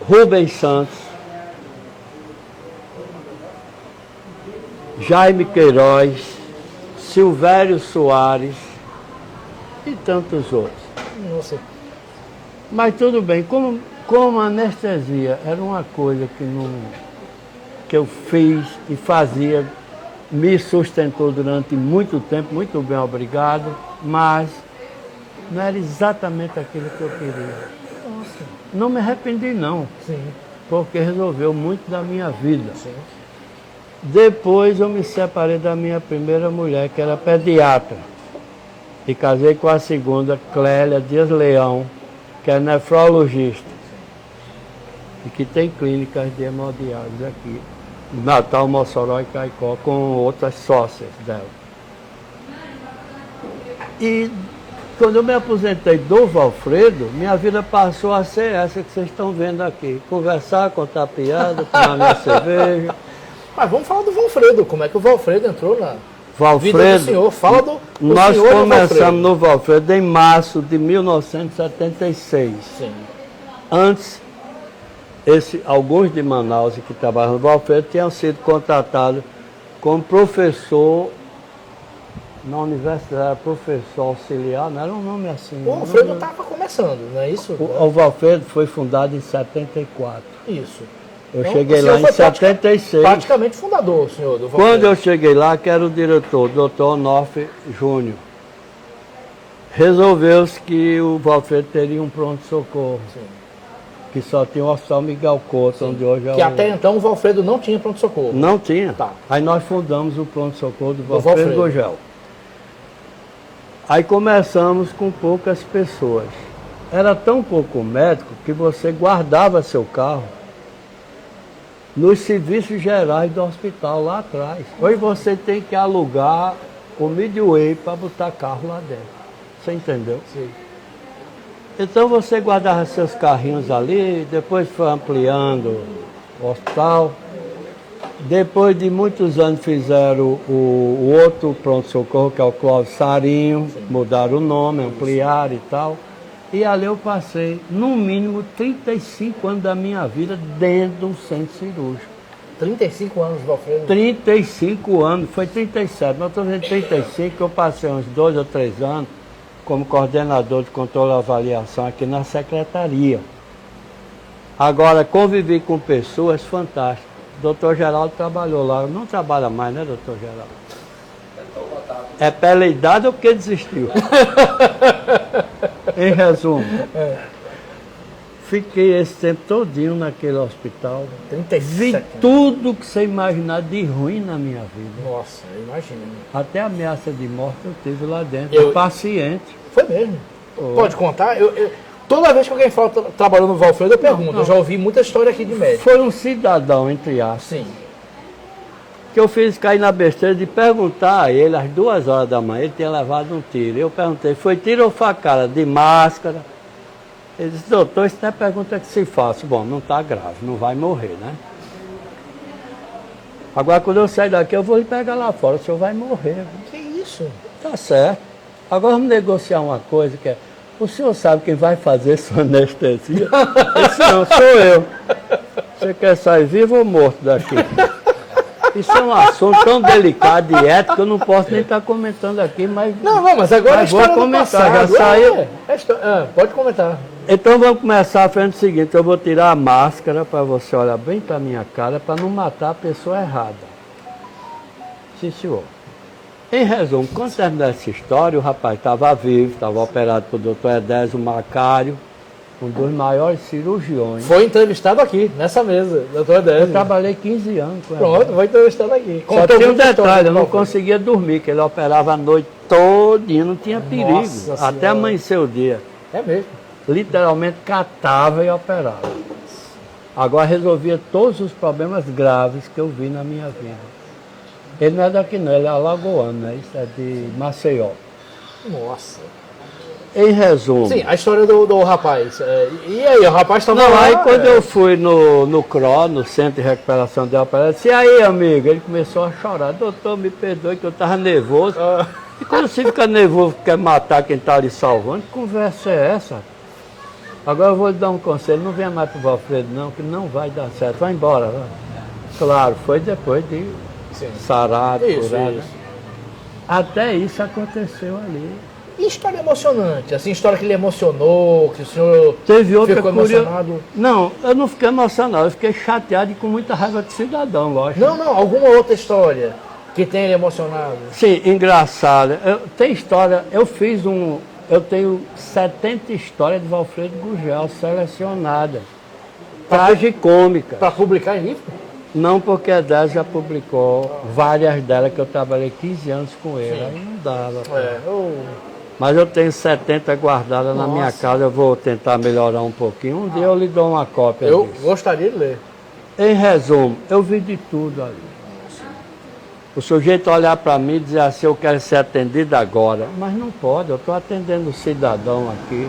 Speaker 2: Rubens Santos, Jaime Queiroz, Silvério Soares e tantos outros.
Speaker 3: Nossa.
Speaker 2: Mas tudo bem, como a anestesia era uma coisa que eu fiz e fazia, me sustentou durante muito tempo, muito bem, obrigado, mas não era exatamente aquilo que eu queria.
Speaker 3: Nossa.
Speaker 2: Não me arrependi não,
Speaker 3: Sim.
Speaker 2: porque resolveu muito da minha vida.
Speaker 3: Sim.
Speaker 2: Depois eu me separei da minha primeira mulher, que era pediatra, e casei com a segunda, Clélia Dias Leão, que é nefrologista, e que tem clínicas de hemodiálise aqui, Natal, Mossoró e Caicó, com outras sócias dela. E quando eu me aposentei do Valfredo, minha vida passou a ser essa que vocês estão vendo aqui. Conversar, contar piada, tomar minha cerveja.
Speaker 3: Mas vamos falar do Valfredo. Como é que o Valfredo entrou na vida do
Speaker 2: Valfredo,
Speaker 3: senhor? Fala do
Speaker 2: nós
Speaker 3: senhor e do
Speaker 2: começamos
Speaker 3: Valfredo.
Speaker 2: no Valfredo em março de 1976.
Speaker 3: Sim.
Speaker 2: Antes, alguns de Manaus que trabalham no Valfredo tinham sido contratados como professor na universidade, era professor auxiliar, não era um nome assim.
Speaker 3: O Valfredo estava começando, não é isso?
Speaker 2: O Valfredo foi fundado em 74.
Speaker 3: Isso.
Speaker 2: Eu
Speaker 3: Então,
Speaker 2: cheguei
Speaker 3: o senhor
Speaker 2: lá em
Speaker 3: foi
Speaker 2: 76.
Speaker 3: praticamente fundador, senhor, do Valfredo.
Speaker 2: Quando eu cheguei lá, que era o diretor, o Dr. Onofre Júnior, resolveu-se que o Valfredo teria um pronto-socorro, que só tinha o Hospital Miguel Couto, onde hoje é
Speaker 3: Que
Speaker 2: o...
Speaker 3: até então o Valfredo não tinha pronto-socorro.
Speaker 2: Não tinha.
Speaker 3: Tá.
Speaker 2: Aí nós fundamos o pronto-socorro do
Speaker 3: Valfredo.
Speaker 2: Valfredo Gurgel. Aí começamos com poucas pessoas. Era tão pouco médico que você guardava seu carro nos serviços gerais do hospital lá atrás. Hoje você tem que alugar o Midway para botar carro lá dentro. Você entendeu?
Speaker 3: Sim.
Speaker 2: Então você guardava seus carrinhos ali, depois foi ampliando o hospital. Depois de muitos anos fizeram o outro pronto-socorro, que é o Clóvis Sarinho, mudaram o nome, ampliaram e tal. E ali eu passei, no mínimo, 35 anos da minha vida dentro de um centro cirúrgico.
Speaker 3: 35 anos do Valfredo.
Speaker 2: 35 anos, foi 37, mas eu estou dizendo 35, que eu passei uns 2 ou 3 anos como coordenador de controle e avaliação aqui na secretaria. Agora, convivi com pessoas fantásticas. O doutor Geraldo trabalhou lá, não trabalha mais, né, doutor Geraldo? É pela idade ou porque desistiu? Em resumo, fiquei esse tempo todinho naquele hospital.
Speaker 3: 37
Speaker 2: Vi
Speaker 3: anos.
Speaker 2: tudo que você imaginar de ruim na minha vida.
Speaker 3: Nossa, eu imagino.
Speaker 2: Até ameaça de morte eu tive lá dentro,
Speaker 3: Eu-
Speaker 2: paciente.
Speaker 3: Foi mesmo. Pode contar? Toda vez que alguém fala trabalhou no Valfredo, eu pergunto.
Speaker 2: não.
Speaker 3: Eu já ouvi muita história aqui de médico.
Speaker 2: Foi um cidadão, entre aspas,
Speaker 3: Sim.
Speaker 2: que eu fiz cair na besteira de perguntar a ele, às 2 horas da manhã, ele tinha levado um tiro. Eu perguntei, foi tiro ou facada? De máscara. Ele disse, doutor, isso não é pergunta que se faz. Bom, não está grave, não vai morrer, né? Agora, quando eu sair daqui, eu vou lhe pegar lá fora, o senhor vai morrer.
Speaker 3: Que isso?
Speaker 2: Tá certo. Agora vamos negociar uma coisa que é, o senhor sabe quem vai fazer sua anestesia? Esse não, sou eu. Você quer sair vivo ou morto daqui? Isso é um assunto tão delicado e ético que eu não posso nem estar comentando aqui, mas...
Speaker 3: Não, mas agora
Speaker 2: Mas
Speaker 3: é a história
Speaker 2: vou
Speaker 3: do
Speaker 2: comentar,
Speaker 3: passado.
Speaker 2: já saiu.
Speaker 3: Pode comentar.
Speaker 2: Então vamos começar fazendo o seguinte, eu vou tirar a máscara para você olhar bem para minha cara, para não matar a pessoa errada. Sim, senhor. Em resumo, quando terminar essa história, o rapaz estava vivo, estava operado pelo doutor Edésio Macário, um dos maiores cirurgiões.
Speaker 3: Foi entrevistado aqui, nessa mesa, doutor
Speaker 2: Eu
Speaker 3: Edésio.
Speaker 2: trabalhei 15 anos com ele.
Speaker 3: Pronto, foi entrevistado aqui.
Speaker 2: Só
Speaker 3: Contou
Speaker 2: tinha um
Speaker 3: muita história
Speaker 2: detalhe,
Speaker 3: do
Speaker 2: eu não
Speaker 3: Valfredo.
Speaker 2: conseguia dormir, que ele operava a noite todinha, não tinha perigo,
Speaker 3: Nossa
Speaker 2: até
Speaker 3: Senhora.
Speaker 2: amanhecer o dia.
Speaker 3: É mesmo.
Speaker 2: Literalmente catava e operava. Agora resolvia todos os problemas graves que eu vi na minha vida. Ele não é daqui não, ele é alagoano, né? Isso é de Maceió.
Speaker 3: Nossa.
Speaker 2: Em resumo.
Speaker 3: Sim, a história do rapaz. E aí, o rapaz estava
Speaker 2: Não,
Speaker 3: lá...
Speaker 2: aí quando eu fui no CRO, no Centro de Recuperação de Operação, disse, e aí, amigo? Ele começou a chorar. Doutor, me perdoe que eu estava nervoso.
Speaker 3: Ah,
Speaker 2: E quando você fica nervoso, quer matar quem está ali salvando, que conversa é essa? Agora eu vou lhe dar um conselho, não venha mais para o Valfredo não, que não vai dar certo. Vai embora. Vai. Claro, foi depois de
Speaker 3: sim.
Speaker 2: sarado,
Speaker 3: Isso,
Speaker 2: curado.
Speaker 3: isso.
Speaker 2: Até isso aconteceu ali.
Speaker 3: E história emocionante? Assim, história que lhe emocionou, que o senhor
Speaker 2: Teve outra
Speaker 3: ficou
Speaker 2: curiosa.
Speaker 3: emocionado?
Speaker 2: Não, eu não fiquei emocionado, eu fiquei chateado e com muita raiva de cidadão, lógico.
Speaker 3: Não, alguma outra história que tenha lhe emocionado?
Speaker 2: Sim, engraçada. Tem história, eu tenho 70 histórias de Valfredo Gurgel selecionadas. Tragicômica.
Speaker 3: Para publicar em livro?
Speaker 2: Não, porque a 10 já publicou várias delas que eu trabalhei 15 anos com ele. Aí não dava. Mas eu tenho 70 guardadas na minha casa, eu vou tentar melhorar um pouquinho. Um dia eu lhe dou uma cópia
Speaker 3: Eu
Speaker 2: disso.
Speaker 3: gostaria de ler.
Speaker 2: Em resumo, eu vi de tudo ali. O sujeito olhar para mim e dizer assim, eu quero ser atendido agora. Mas não pode, eu estou atendendo o cidadão aqui.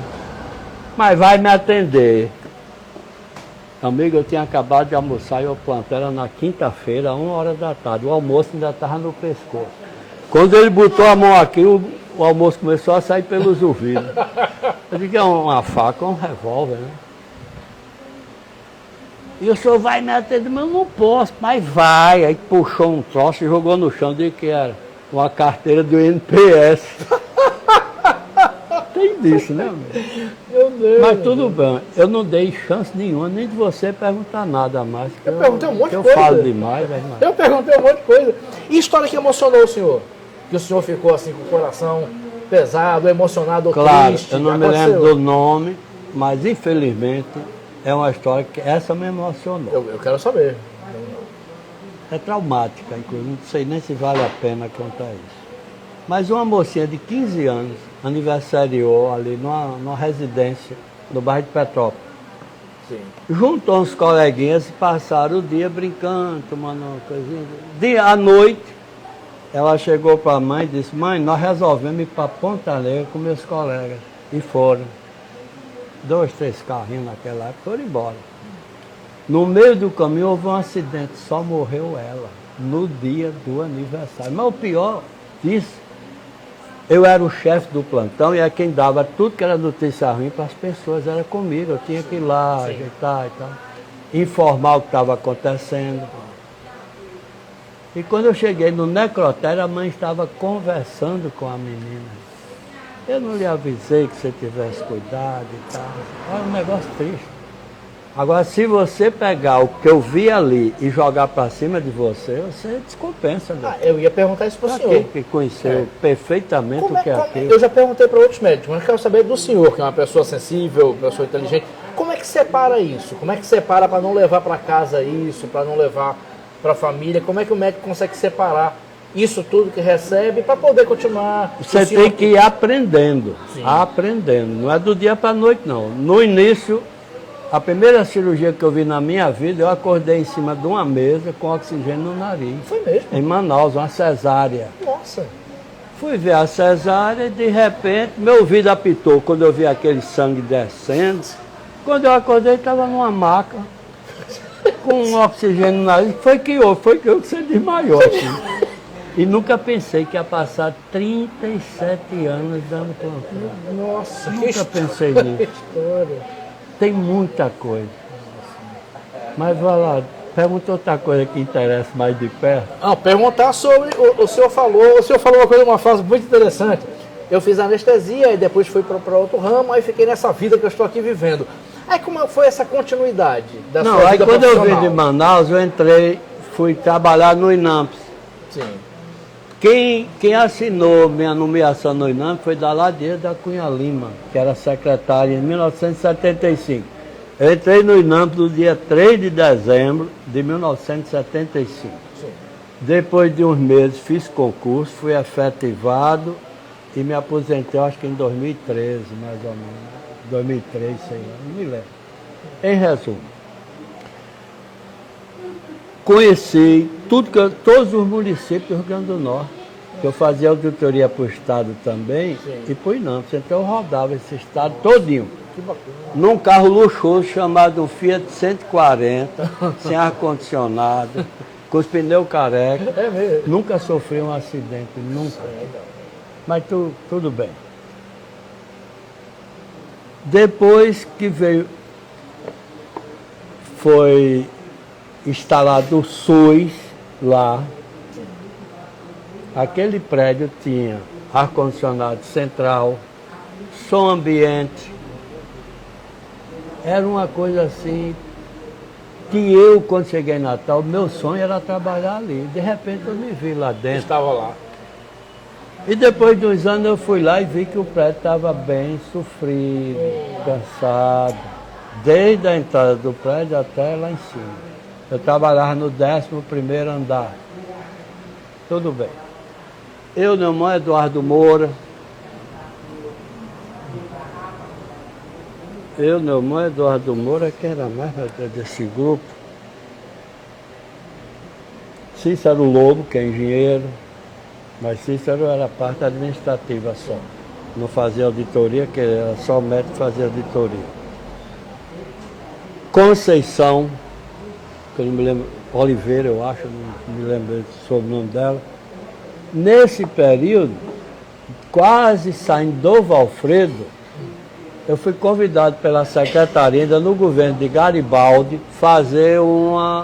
Speaker 2: Mas vai me atender. Amigo, eu tinha acabado de almoçar e eu plantei era na quinta-feira, 1h da tarde. O almoço ainda estava no pescoço. Quando ele botou a mão aqui, o almoço começou a sair pelos ouvidos. Eu digo, é uma faca, um revólver, né? E o senhor vai me atender, mas eu não posso, mas vai. Aí puxou um troço e jogou no chão, disse que era uma carteira do INPS. Tem disso, né, amigo?
Speaker 3: Meu Deus.
Speaker 2: Mas tudo bem, eu não dei chance nenhuma, nem de você perguntar nada mais.
Speaker 3: Eu perguntei um monte de
Speaker 2: eu
Speaker 3: coisa.
Speaker 2: falo demais, mas
Speaker 3: Eu perguntei um monte de coisa. E história que emocionou o senhor? Que o senhor ficou assim com o coração pesado, emocionado ou
Speaker 2: claro,
Speaker 3: triste?
Speaker 2: eu não me lembro do nome, mas infelizmente é uma história que essa me emocionou.
Speaker 3: Eu quero saber.
Speaker 2: É traumática, inclusive, não sei nem se vale a pena contar isso. Mas uma mocinha de 15 anos aniversariou ali numa residência no bairro de Petrópolis.
Speaker 3: Sim.
Speaker 2: Juntou uns coleguinhas e passaram o dia brincando, tomando uma coisinha. À noite, ela chegou para a mãe e disse, mãe, nós resolvemos ir para Ponta Alegre com meus colegas. E foram. 2, 3 carrinhos naquela época, foram embora. No meio do caminho houve um acidente, só morreu ela, no dia do aniversário. Mas o pior disso, eu era o chefe do plantão e é quem dava tudo que era notícia ruim para as pessoas, era comigo. Eu tinha que ir lá, ajeitar e tal, informar o que estava acontecendo. E quando eu cheguei no necrotério, a mãe estava conversando com a menina. Eu não lhe avisei que você tivesse cuidado e tal. Era um negócio triste. Agora, se você pegar o que eu vi ali e jogar para cima de você, você descompensa. Né?
Speaker 3: Eu ia perguntar isso para o senhor.
Speaker 2: Aquele que conheceu perfeitamente o que é aquilo.
Speaker 3: Eu já perguntei para outros médicos, mas eu quero saber do senhor, que é uma pessoa sensível, pessoa inteligente. Como é que separa isso? Como é que separa para não levar para casa isso, para não levar para a família? Como é que o médico consegue separar isso tudo que recebe para poder continuar?
Speaker 2: Você tem que ir aprendendo, aprendendo. Não é do dia para a noite, não. No início, a primeira cirurgia que eu vi na minha vida, eu acordei em cima de uma mesa com oxigênio no nariz.
Speaker 3: Foi mesmo?
Speaker 2: Em Manaus, uma cesárea.
Speaker 3: Nossa.
Speaker 2: Fui ver a cesárea e de repente meu ouvido apitou quando eu vi aquele sangue descendo. Quando eu acordei, estava numa maca com um oxigênio no nariz. Foi que eu que você desmaiou. Assim. E nunca pensei que ia passar 37 anos dando plantão.
Speaker 3: Nossa,
Speaker 2: Nunca pensei nisso.
Speaker 3: história.
Speaker 2: Tem muita coisa. Mas vai lá, pergunta outra coisa que interessa mais de perto.
Speaker 3: Não, perguntar sobre, o senhor falou uma coisa, uma frase muito interessante. Eu fiz anestesia e depois fui para outro ramo, aí fiquei nessa vida que eu estou aqui vivendo. Aí como foi essa continuidade da sua vida
Speaker 2: aí quando eu
Speaker 3: profissional?
Speaker 2: vim de Manaus, eu entrei, fui trabalhar no INAMPS.
Speaker 3: Sim.
Speaker 2: Quem assinou minha nomeação no INAMPS foi Daladias da Cunha Lima, que era secretária em 1975. Eu entrei no INAMPS no dia 3 de dezembro de 1975.
Speaker 3: Sim.
Speaker 2: Depois de uns meses fiz concurso, fui efetivado e me aposentei, acho que em 2013, mais ou menos. 2003, sei lá, não me lembro. Em resumo, conheci todos os municípios do Rio Grande do Norte, que eu fazia auditoria para o estado também, e para o INAMPS, então eu rodava esse estado todinho.
Speaker 3: Que bacana.
Speaker 2: Num carro luxuoso chamado Fiat 140, sem ar-condicionado, com os pneus careca.
Speaker 3: É mesmo.
Speaker 2: Nunca sofri um acidente, nunca. Mas tudo bem. Depois que foi instalado o SUS lá, aquele prédio tinha ar-condicionado central, som ambiente. Era uma coisa assim, que eu, quando cheguei em Natal, meu sonho era trabalhar ali. De repente eu me vi lá dentro.
Speaker 3: Estava lá.
Speaker 2: E depois de uns anos eu fui lá e vi que o prédio estava bem sofrido, cansado, desde a entrada do prédio até lá em cima. Eu trabalhava no 11º andar. Tudo bem. Eu, meu irmão Eduardo Moura. Que era mais desse grupo. Cícero Lobo, que é engenheiro, mas Cícero era a parte administrativa só. Não fazia auditoria, que era só o médico que fazia auditoria. Conceição, que eu não me lembro, Oliveira, eu acho, não me lembro sobre o nome dela. Nesse período, quase saindo do Valfredo, eu fui convidado pela secretaria, ainda no governo de Garibaldi, fazer um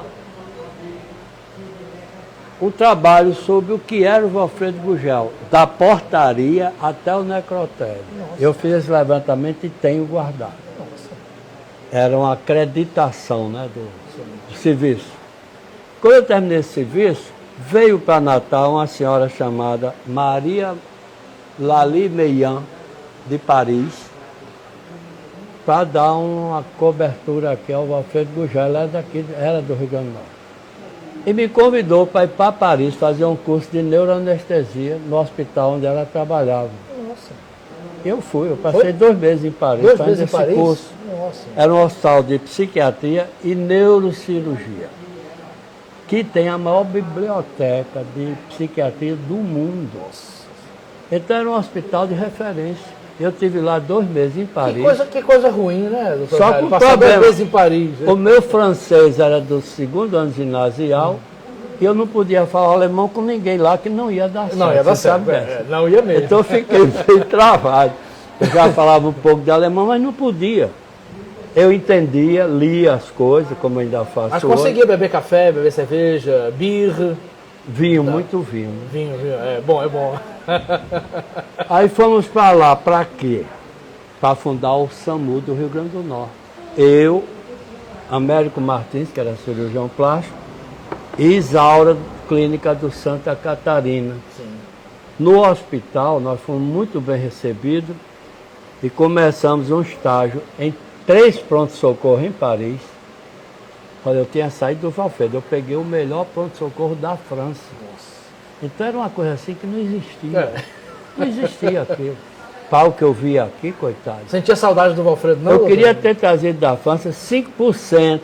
Speaker 2: trabalho sobre o que era o Valfredo Gugel, da portaria até o necrotério. Eu fiz esse levantamento e tenho guardado. Era uma acreditação, né, do serviço. Quando eu terminei esse serviço, veio para Natal uma senhora chamada Maria Lali Meillan, de Paris, para dar uma cobertura aqui ao Valfredo Gugel. Ela era do Rio Grande do Norte. E me convidou para ir para Paris fazer um curso de neuroanestesia no hospital onde ela trabalhava.
Speaker 3: Nossa.
Speaker 2: Eu fui, eu passei 2 meses em Paris fazendo esse curso.
Speaker 3: Nossa.
Speaker 2: Era um hospital de psiquiatria e neurocirurgia, que tem a maior biblioteca de psiquiatria do mundo. Então era um hospital de referência. Eu tive lá 2 meses em Paris.
Speaker 3: Que coisa ruim, né, doutor?
Speaker 2: Só com
Speaker 3: passar 2
Speaker 2: problema.
Speaker 3: meses em Paris. Né?
Speaker 2: O meu francês era do 2º ano ginasial e eu não podia falar alemão com ninguém lá que não ia dar certo.
Speaker 3: Não ia dar
Speaker 2: você sabe
Speaker 3: certo.
Speaker 2: dessa.
Speaker 3: Não ia mesmo.
Speaker 2: Então eu fiquei meio travado. Eu já falava um pouco de alemão, mas não podia. Eu entendia, lia as coisas, como ainda faço
Speaker 3: Mas
Speaker 2: hoje.
Speaker 3: conseguia beber café, beber cerveja, birra.
Speaker 2: Vinho, muito vinho. Né?
Speaker 3: Vinho. É bom, é bom.
Speaker 2: Aí fomos para lá, para quê? Para fundar o SAMU do Rio Grande do Norte. Eu, Américo Martins, que era cirurgião plástico, e Isaura, clínica do Santa Catarina.
Speaker 3: Sim.
Speaker 2: No hospital, nós fomos muito bem recebidos e começamos um estágio em 3 pronto-socorro em Paris. Quando eu tinha saído do Valfredo, eu peguei o melhor pronto-socorro da França. Então era uma coisa assim que não existia. Não existia aquilo. Para o que eu via aqui, coitado.
Speaker 3: Sentia saudade do Valfredo, não?
Speaker 2: Eu queria ter trazido da França 5%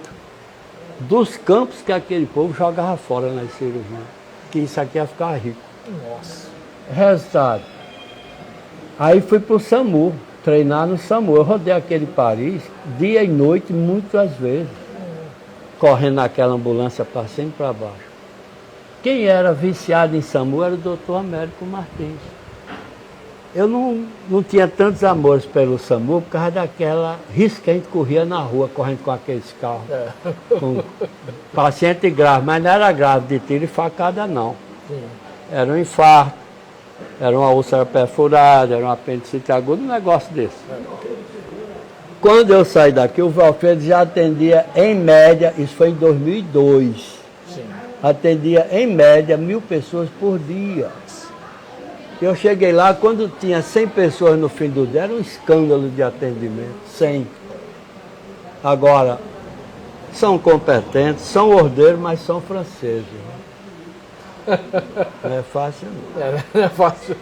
Speaker 2: dos campos que aquele povo jogava fora nas cirurgias. Que isso aqui ia ficar rico.
Speaker 3: Nossa.
Speaker 2: Resultado. Aí fui para o SAMU, treinar no SAMU. Eu rodei aquele Paris dia e noite, muitas vezes. Correndo naquela ambulância para cima e para baixo. Quem era viciado em SAMU era o doutor Américo Martins. Eu não tinha tantos amores pelo SAMU por causa daquela risca que a gente corria na rua, correndo com aqueles carros. Com paciente grave, mas não era grave de tiro e facada, não.
Speaker 3: Sim.
Speaker 2: Era um infarto, era uma úlcera perfurada, era um apendicite agudo, um negócio desse. Quando eu saí daqui, o Valfredo já atendia, em média, isso foi em 2002,
Speaker 3: Sim.
Speaker 2: atendia, em média, 1.000 pessoas por dia. Eu cheguei lá, quando tinha 100 pessoas no fim do dia, era um escândalo de atendimento, 100. Agora, são competentes, são ordeiros, mas são franceses. Não é fácil, não.
Speaker 3: Não é fácil.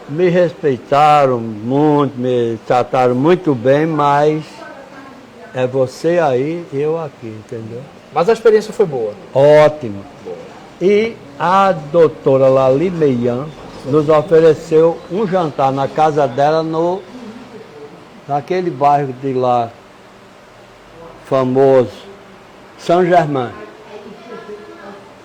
Speaker 2: Me respeitaram muito, me trataram muito bem, mas é você aí, eu aqui, entendeu?
Speaker 3: Mas a experiência foi boa.
Speaker 2: Ótimo. E a doutora Lali Meillan nos ofereceu um jantar na casa dela naquele bairro de lá, famoso, São Germain.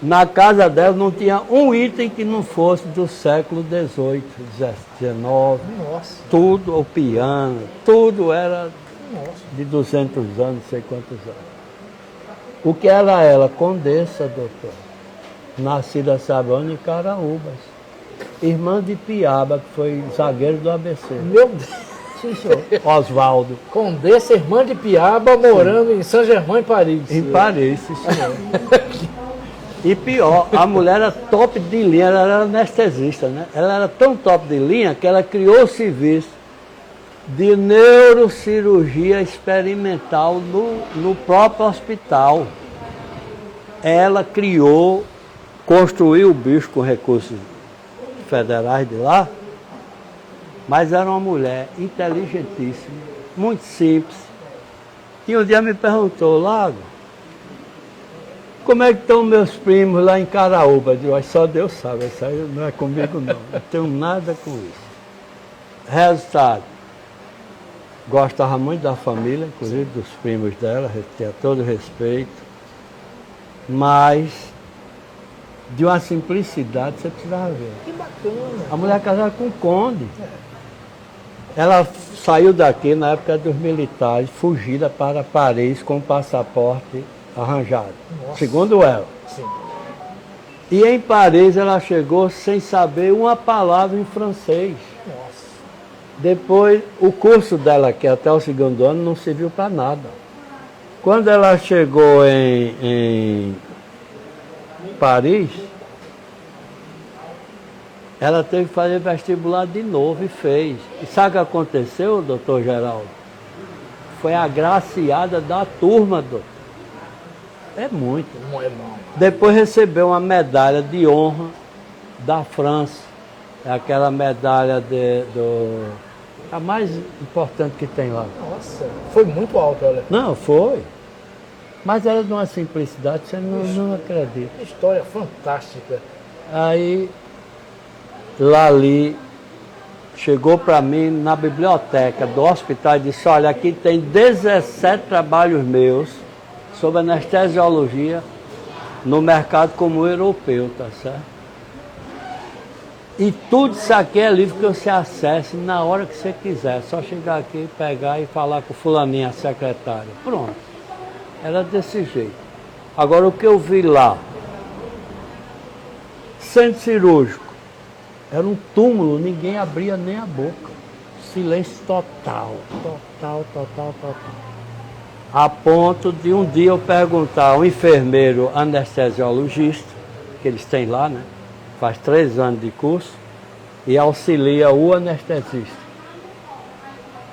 Speaker 2: Na casa dela não tinha um item que não fosse do século XVIII, XIX.
Speaker 3: Nossa.
Speaker 2: Tudo, o piano, tudo era de 200 anos, não sei quantos anos. O que era ela? Condessa, doutor. Nascida, sabe onde? Em Caraúbas. Irmã de Piaba, que foi zagueiro do ABC.
Speaker 3: Meu Deus.
Speaker 2: Sim, senhor. Oswaldo.
Speaker 3: Condessa, irmã de Piaba, morando em Saint-Germain, Paris.
Speaker 2: Em Paris, sim, senhor. E pior, a mulher era top de linha, ela era anestesista, né? Ela era tão top de linha que ela criou o serviço de neurocirurgia experimental no próprio hospital. Ela criou, construiu o bicho com recursos federais de lá, mas era uma mulher inteligentíssima, muito simples. E um dia me perguntou, Lago, como é que estão meus primos lá em Caraúba? Eu digo, só Deus sabe, isso aí não é comigo não. Não tenho nada com isso. Resultado, gostava muito da família, inclusive dos primos dela, tinha todo respeito, mas de uma simplicidade você precisava ver.
Speaker 3: Que bacana.
Speaker 2: A mulher casada com o conde. Ela saiu daqui na época dos militares, fugida para Paris com o passaporte arranjado,
Speaker 3: Nossa.
Speaker 2: segundo ela.
Speaker 3: Sim.
Speaker 2: E em Paris ela chegou sem saber uma palavra em francês.
Speaker 3: Nossa.
Speaker 2: Depois, o curso dela, que até o segundo ano, não serviu para nada. Quando ela chegou em Paris, ela teve que fazer vestibular de novo e fez. E sabe o que aconteceu, doutor Geraldo? Foi agraciada da turma, doutor. É muito.
Speaker 3: Não é não.
Speaker 2: Depois recebeu uma medalha de honra da França. É aquela medalha a mais importante que tem lá.
Speaker 3: Nossa, foi muito alto, olha.
Speaker 2: Não, foi. Mas era de uma simplicidade, você não acredita.
Speaker 3: Que história fantástica.
Speaker 2: Aí, Lali chegou para mim na biblioteca do hospital e disse, olha, aqui tem 17 trabalhos meus sobre anestesiologia no mercado comum europeu, tá certo? E tudo isso aqui é livro que você acesse na hora que você quiser. Só chegar aqui, pegar e falar com fulaninha, a secretária. Pronto. Era desse jeito. Agora, o que eu vi lá, centro cirúrgico, era um túmulo, ninguém abria nem a boca. Silêncio total. A ponto de um dia eu perguntar ao enfermeiro anestesiologista, que eles têm lá, né? Faz 3 anos de curso, e auxilia o anestesista.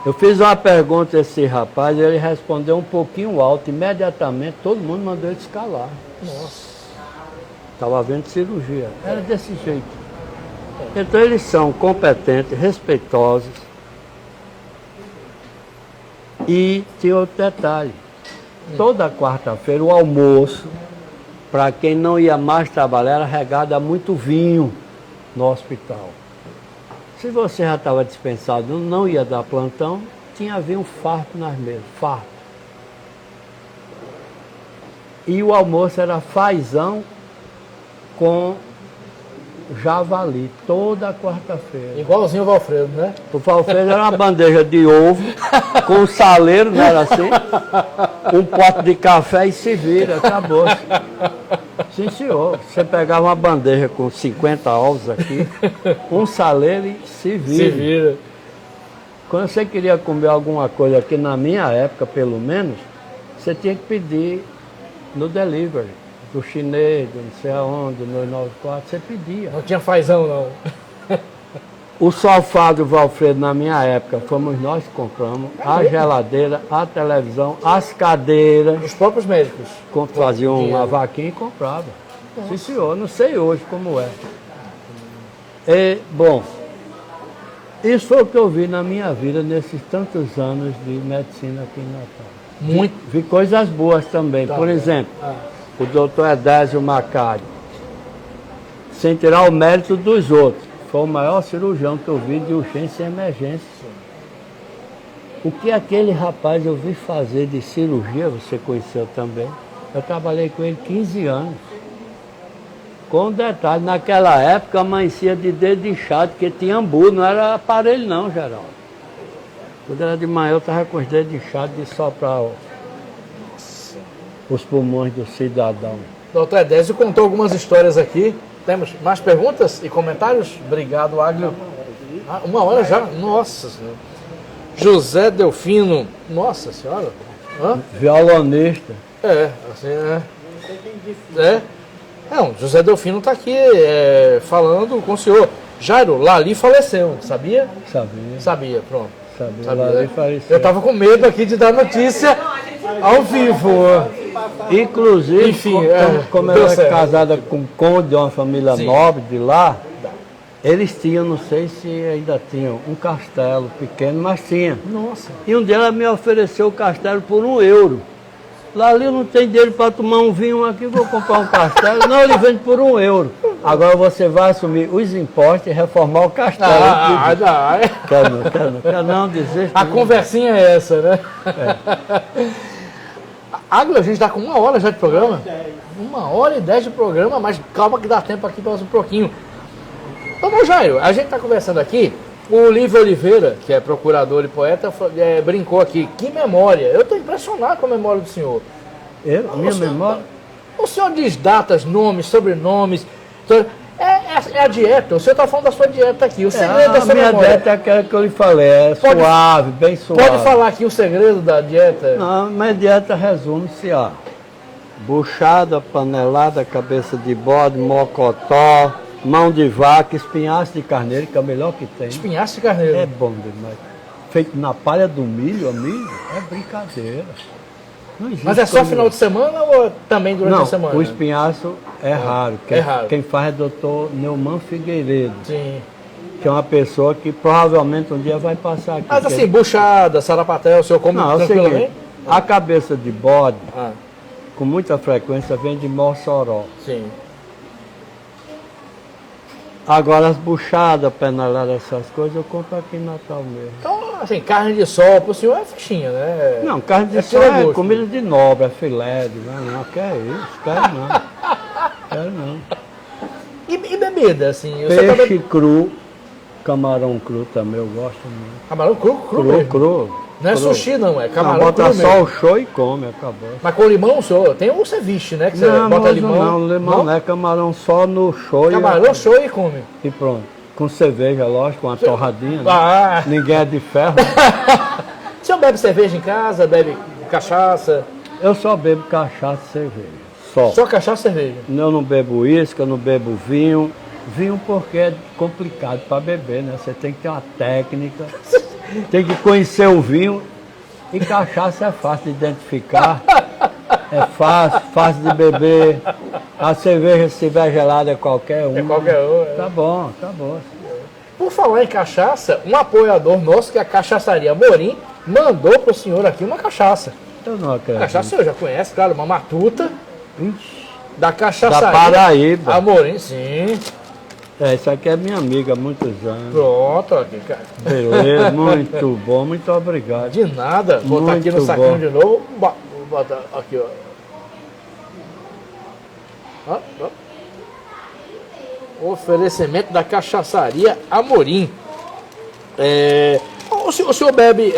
Speaker 2: Eu fiz uma pergunta a esse rapaz, ele respondeu um pouquinho alto, imediatamente todo mundo mandou ele escalar.
Speaker 3: Nossa.
Speaker 2: Estava havendo cirurgia. Era desse jeito. Então eles são competentes, respeitosos. E tem outro detalhe. Toda quarta-feira o almoço, para quem não ia mais trabalhar, era regado a muito vinho no hospital. Se você já estava dispensado, não ia dar plantão, tinha vinho farto nas mesas, farto. E o almoço era fazão com javali, toda quarta-feira.
Speaker 3: Igualzinho o Valfredo, né?
Speaker 2: O Valfredo era uma bandeja de ovo, com um saleiro, não era assim? Um pote de café e se vira, acabou. Sim, senhor. Você pegava uma bandeja com 50 ovos aqui, um saleiro e se vira.
Speaker 3: Se vira.
Speaker 2: Quando você queria comer alguma coisa aqui, na minha época, pelo menos, você tinha que pedir no delivery. Do chinês, do não sei aonde, do 994, você pedia.
Speaker 3: Não tinha fazão, não.
Speaker 2: O sofá do Valfredo, na minha época, fomos nós que compramos. A geladeira, a televisão, as cadeiras.
Speaker 3: Os próprios médicos.
Speaker 2: Faziam uma
Speaker 3: Dinheiro.
Speaker 2: vaquinha e comprava. Sim, senhor. Não sei hoje como é. E, bom, isso foi o que eu vi na minha vida nesses tantos anos de medicina aqui em Natal.
Speaker 3: Muito.
Speaker 2: Vi coisas boas também. Por exemplo, o doutor Edésio Macari, sem tirar o mérito dos outros, foi o maior cirurgião que eu vi de urgência e emergência. O que aquele rapaz eu vi fazer de cirurgia, você conheceu também, eu trabalhei com ele 15 anos. Com um detalhe, naquela época amanhecia de dedo inchado, porque tinha ambu, não era aparelho não, Geraldo. Quando era de manhã eu estava com os dedos inchados de soprar os pulmões do cidadão.
Speaker 3: Doutor Edésio contou algumas histórias aqui. Temos mais perguntas e comentários? Obrigado, Áglio. 1 hora já? Nossa Senhora. José Delfino. Nossa Senhora. Hã?
Speaker 2: Violonista.
Speaker 3: Assim, Não, José Delfino está aqui falando com o senhor. Jairo, Lali faleceu, sabia?
Speaker 2: Sabia.
Speaker 3: Sabia, pronto.
Speaker 2: Sabia. Lali faleceu.
Speaker 3: Eu estava com medo aqui de dar notícia ao vivo.
Speaker 2: Inclusive,
Speaker 3: Enfim,
Speaker 2: como
Speaker 3: deu
Speaker 2: ela é
Speaker 3: certo.
Speaker 2: casada com um conde de uma família
Speaker 3: Sim.
Speaker 2: nobre de lá, eles tinham, não sei se ainda tinham, um castelo pequeno, mas tinha.
Speaker 3: Nossa.
Speaker 2: E um dia ela me ofereceu o castelo por €1. Lá ali eu não tenho dinheiro para tomar um vinho aqui, vou comprar um castelo. Não, ele vende por €1. Agora você vai assumir os impostos e reformar o castelo. Quer não dizer.
Speaker 3: A conversinha é essa, né? É. Águia, a gente está com 1 hora já de programa. 1h10 de programa, mas calma que dá tempo aqui para mais um pouquinho. Ô Jairo, a gente está conversando aqui, o Lívio Oliveira, que é procurador e poeta, brincou aqui. Que memória! Eu estou impressionado com a memória do senhor.
Speaker 2: A minha memória?
Speaker 3: O senhor diz datas, nomes, sobrenomes. É a dieta. O senhor está falando da sua dieta aqui. O segredo dessa memória. A minha dieta
Speaker 2: é aquela que eu lhe falei. É suave, bem suave.
Speaker 3: Pode falar aqui o segredo da dieta?
Speaker 2: Não, minha dieta resume-se a buchada, panelada, cabeça de bode, mocotó, mão de vaca, espinhaço de carneiro, que é o melhor que tem.
Speaker 3: Espinhaço de carneiro?
Speaker 2: É bom demais. Feito na palha do milho, amigo, é brincadeira.
Speaker 3: Mas é só final de semana ou também durante a semana?
Speaker 2: O espinhaço é raro. Quem faz é o doutor Neumann Figueiredo.
Speaker 3: Sim.
Speaker 2: Que é uma pessoa que provavelmente um dia vai passar aqui.
Speaker 3: Mas assim, buchada, sarapatel, o senhor come tranquilamente?
Speaker 2: A cabeça de bode, com muita frequência, vem de Mossoró.
Speaker 3: Sim.
Speaker 2: Agora as buchadas, penaladas, essas coisas, eu compro aqui em Natal mesmo.
Speaker 3: Então, assim, carne de sol pro senhor é fichinha, né?
Speaker 2: Não, carne de sol é comida de nobre, é filé, não, quer isso, quero não. Quero não.
Speaker 3: E bebida, assim?
Speaker 2: Peixe cru, camarão cru também, eu gosto muito.
Speaker 3: Camarão cru mesmo?
Speaker 2: Cru.
Speaker 3: Não é sushi não, é camarão cru
Speaker 2: bota só o show e come, acabou.
Speaker 3: Mas com limão, senhor, tem um ceviche, né? Que você bota limão.
Speaker 2: Não, limão não é camarão só no show.
Speaker 3: Camarão show e come.
Speaker 2: E pronto. Com cerveja, lógico, uma torradinha.
Speaker 3: Né?
Speaker 2: Ninguém é de ferro.
Speaker 3: O senhor bebe cerveja em casa, bebe cachaça?
Speaker 2: Eu só bebo cachaça e cerveja.
Speaker 3: Só cachaça e cerveja?
Speaker 2: Eu não bebo uísque, eu não bebo vinho. Vinho porque é complicado para beber, né? Você tem que ter uma técnica. Tem que conhecer o vinho. E cachaça é fácil de identificar. É fácil de beber. A cerveja, se estiver gelada, é qualquer um.
Speaker 3: É qualquer um.
Speaker 2: Tá bom, tá bom.
Speaker 3: Por falar em cachaça, um apoiador nosso, que é a Cachaçaria Morim, mandou pro senhor aqui uma cachaça.
Speaker 2: Eu não acredito.
Speaker 3: Cachaça o senhor já conhece, claro, uma matuta.
Speaker 2: Ixi,
Speaker 3: da Cachaçaria.
Speaker 2: Da Paraíba.
Speaker 3: Morim, sim.
Speaker 2: Isso aqui é minha amiga há muitos anos.
Speaker 3: Pronto, aqui, cara.
Speaker 2: Beleza, muito bom, muito obrigado.
Speaker 3: De nada. Vou botar aqui no saquinho de novo. Vou botar aqui, ó. Oferecimento da Cachaçaria Amorim. O senhor bebe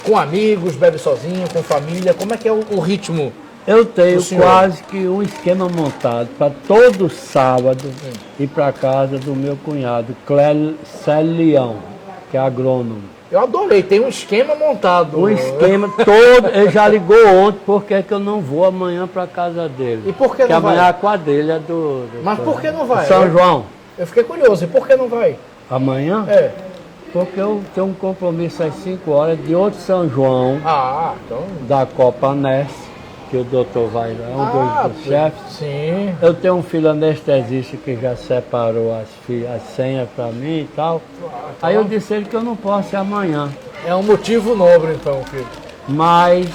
Speaker 3: com amigos, bebe sozinho, com família? Como é que é o ritmo?
Speaker 2: Eu tenho quase que um esquema montado para todo sábado ir para casa do meu cunhado, Célio Leão, que é agrônomo.
Speaker 3: Eu adorei, tem um esquema montado.
Speaker 2: Um esquema todo. Ele já ligou ontem, porque é que eu não vou amanhã para casa dele.
Speaker 3: E por que não vai?
Speaker 2: Porque amanhã é a quadrilha do
Speaker 3: Mas por que não vai?
Speaker 2: São João.
Speaker 3: Eu fiquei curioso, e por que não vai?
Speaker 2: Amanhã? Porque eu tenho um compromisso às 5 horas de outro São João,
Speaker 3: então...
Speaker 2: da Copa Ness, que o doutor vai lá, dos chefes.
Speaker 3: Sim.
Speaker 2: Eu tenho um filho anestesista que já separou as senhas para mim e tal. Aí eu disse a ele que eu não posso ir amanhã.
Speaker 3: É um motivo nobre, então, filho.
Speaker 2: Mas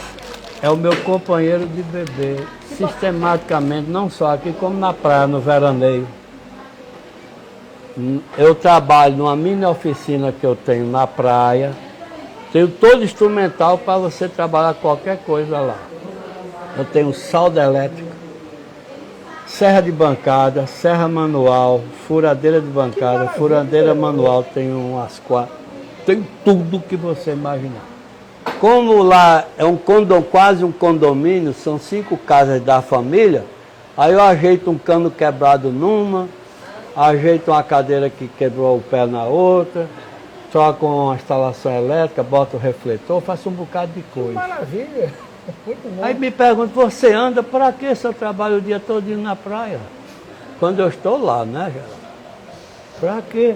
Speaker 2: é o meu companheiro de beber, sistematicamente, não só aqui, como na praia, no veraneio. Eu trabalho numa mini oficina que eu tenho na praia. Tenho todo instrumental para você trabalhar qualquer coisa lá. Eu tenho solda elétrica, serra de bancada, serra manual, furadeira de bancada, furadeira manual, tenho umas 4. Tem tudo que você imaginar. Como lá é quase um condomínio, são 5 casas da família, aí eu ajeito um cano quebrado numa, ajeito uma cadeira que quebrou o pé na outra, troco uma instalação elétrica, boto o refletor, faço um bocado de coisa.
Speaker 3: Que maravilha! Muito bom.
Speaker 2: Aí me pergunto, você anda para que se eu trabalho o dia todo na praia? Quando eu estou lá, né, Geraldo? Para quê?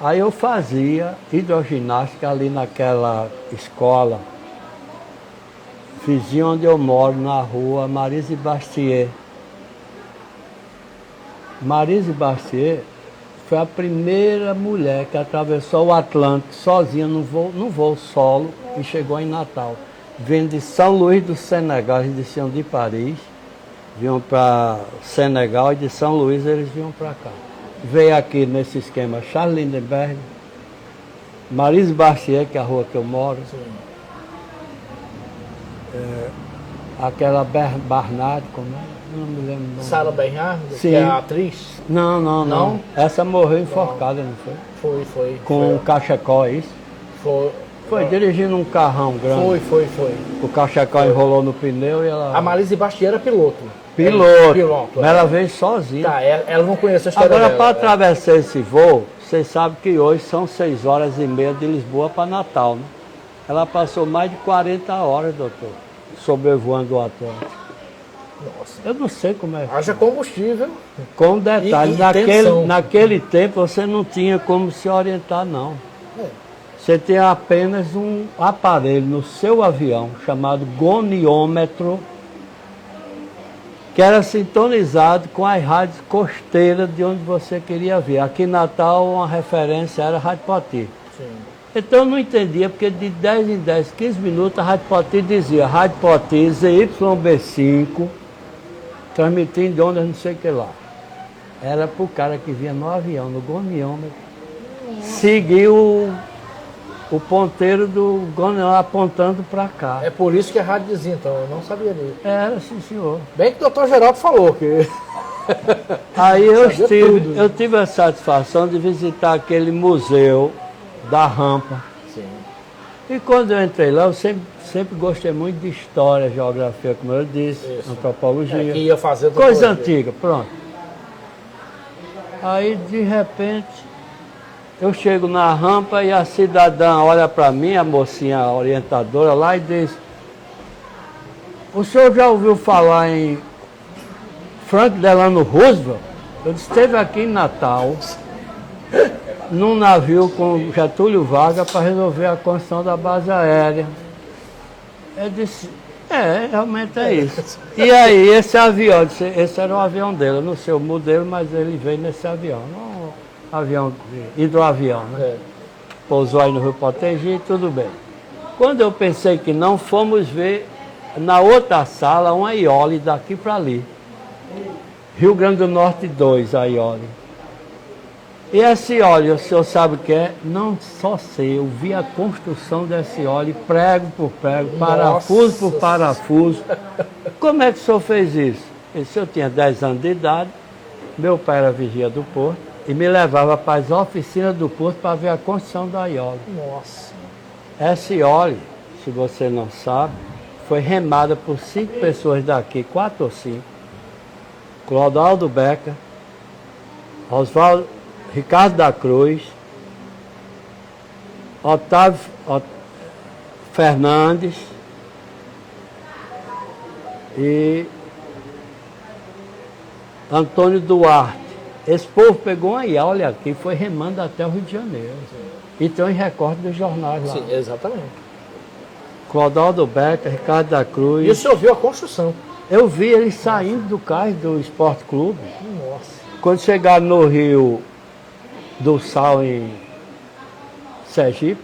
Speaker 2: Aí eu fazia hidroginástica ali naquela escola, vizinho onde eu moro, na rua Marise Bastier. Marise Bastier foi a primeira mulher que atravessou o Atlântico sozinha no voo solo e chegou em Natal. vindo de São Luís do Senegal, eles desciam de Paris, vinham para Senegal, e de São Luís eles vinham para cá. Veio aqui nesse esquema Charles Lindbergh, Marise Bartier, que é a rua que eu moro, aquela Barnard, como é? Eu não me lembro o nome.
Speaker 3: Sarah Bernhardt,
Speaker 2: Sim.
Speaker 3: que é a atriz?
Speaker 2: Não, não, não.
Speaker 3: Não?
Speaker 2: Essa morreu enforcada, não foi?
Speaker 3: Foi.
Speaker 2: Com o cachecol, é isso? Foi dirigindo um carrão grande.
Speaker 3: Foi.
Speaker 2: O cachecol enrolou no pneu e ela...
Speaker 3: A Marise Bastier era piloto.
Speaker 2: Piloto.
Speaker 3: Piloto.
Speaker 2: Mas ela veio sozinha.
Speaker 3: Tá, ela não conhece a história
Speaker 2: Agora,
Speaker 3: dela.
Speaker 2: para atravessar esse voo, vocês sabem que hoje são 6 horas e meia de Lisboa para Natal, né? Ela passou mais de 40 horas, doutor, sobrevoando o Atlântico.
Speaker 3: Nossa.
Speaker 2: Eu não sei como é.
Speaker 3: Haja combustível.
Speaker 2: Com detalhe,
Speaker 3: E tensão.
Speaker 2: naquele tempo você não tinha como se orientar, não. Você tem apenas um aparelho no seu avião chamado goniômetro, que era sintonizado com as rádios costeiras de onde você queria ver. Aqui em Natal, uma referência era a Rádio Poti.
Speaker 3: Sim.
Speaker 2: Então eu não entendia, porque de 10 em 10, 15 minutos a Rádio Poti dizia Rádio Poti ZYB5, transmitindo de onde não sei o que lá. Era para o cara que vinha no avião, no goniômetro, seguir o ponteiro do goniômetro apontando para cá.
Speaker 3: É por isso que a rádio dizia, então, eu não sabia disso.
Speaker 2: Era, sim, senhor.
Speaker 3: Bem que o doutor Geraldo falou que...
Speaker 2: Aí
Speaker 3: Sabia tudo.
Speaker 2: eu tive a satisfação de visitar aquele museu da rampa.
Speaker 3: Sim.
Speaker 2: E quando eu entrei lá, eu sempre gostei muito de história, geografia, como eu disse,
Speaker 3: Isso.
Speaker 2: antropologia.
Speaker 3: Que ia fazer
Speaker 2: Coisa
Speaker 3: antropologia.
Speaker 2: antiga, pronto. Aí, de repente, eu chego na rampa e a cidadã olha para mim, a mocinha a orientadora lá, e diz: o senhor já ouviu falar em Franklin Delano Roosevelt? Eu disse: esteve aqui em Natal, num navio com Getúlio Vargas para resolver a construção da base aérea. Eu disse: realmente é isso. E aí, esse avião, esse era o avião dele, eu não sei o modelo, mas ele veio nesse avião. Avião, hidroavião, né?
Speaker 3: É.
Speaker 2: Pousou aí no Rio Potengi e tudo bem. Quando eu pensei que não, fomos ver na outra sala uma Iole daqui para ali. Rio Grande do Norte 2, a Iole. E essa Iole, o senhor sabe o que é? Não só sei, eu vi a construção dessa Iole, prego por prego, parafuso por parafuso. Como é que o senhor fez isso? Ele disse: eu tinha 10 anos de idade, meu pai era vigia do porto, e me levava para as oficinas do porto para ver a construção da Iole.
Speaker 3: Nossa.
Speaker 2: Essa Iole, se você não sabe, foi remada por 5 pessoas daqui, 4 ou 5. Clodoaldo Becker, Ricardo da Cruz, Otávio Fernandes e Antônio Duarte. Esse povo pegou uma Iole aqui e foi remando até o Rio de Janeiro. E tem os recortes dos jornais lá.
Speaker 3: Sim, exatamente.
Speaker 2: Clodoaldo Becker, Ricardo da Cruz.
Speaker 3: E o senhor viu a construção?
Speaker 2: Eu vi eles saindo do cais do Esporte Clube.
Speaker 3: Nossa.
Speaker 2: Quando chegaram no Rio do Sal, em Sergipe,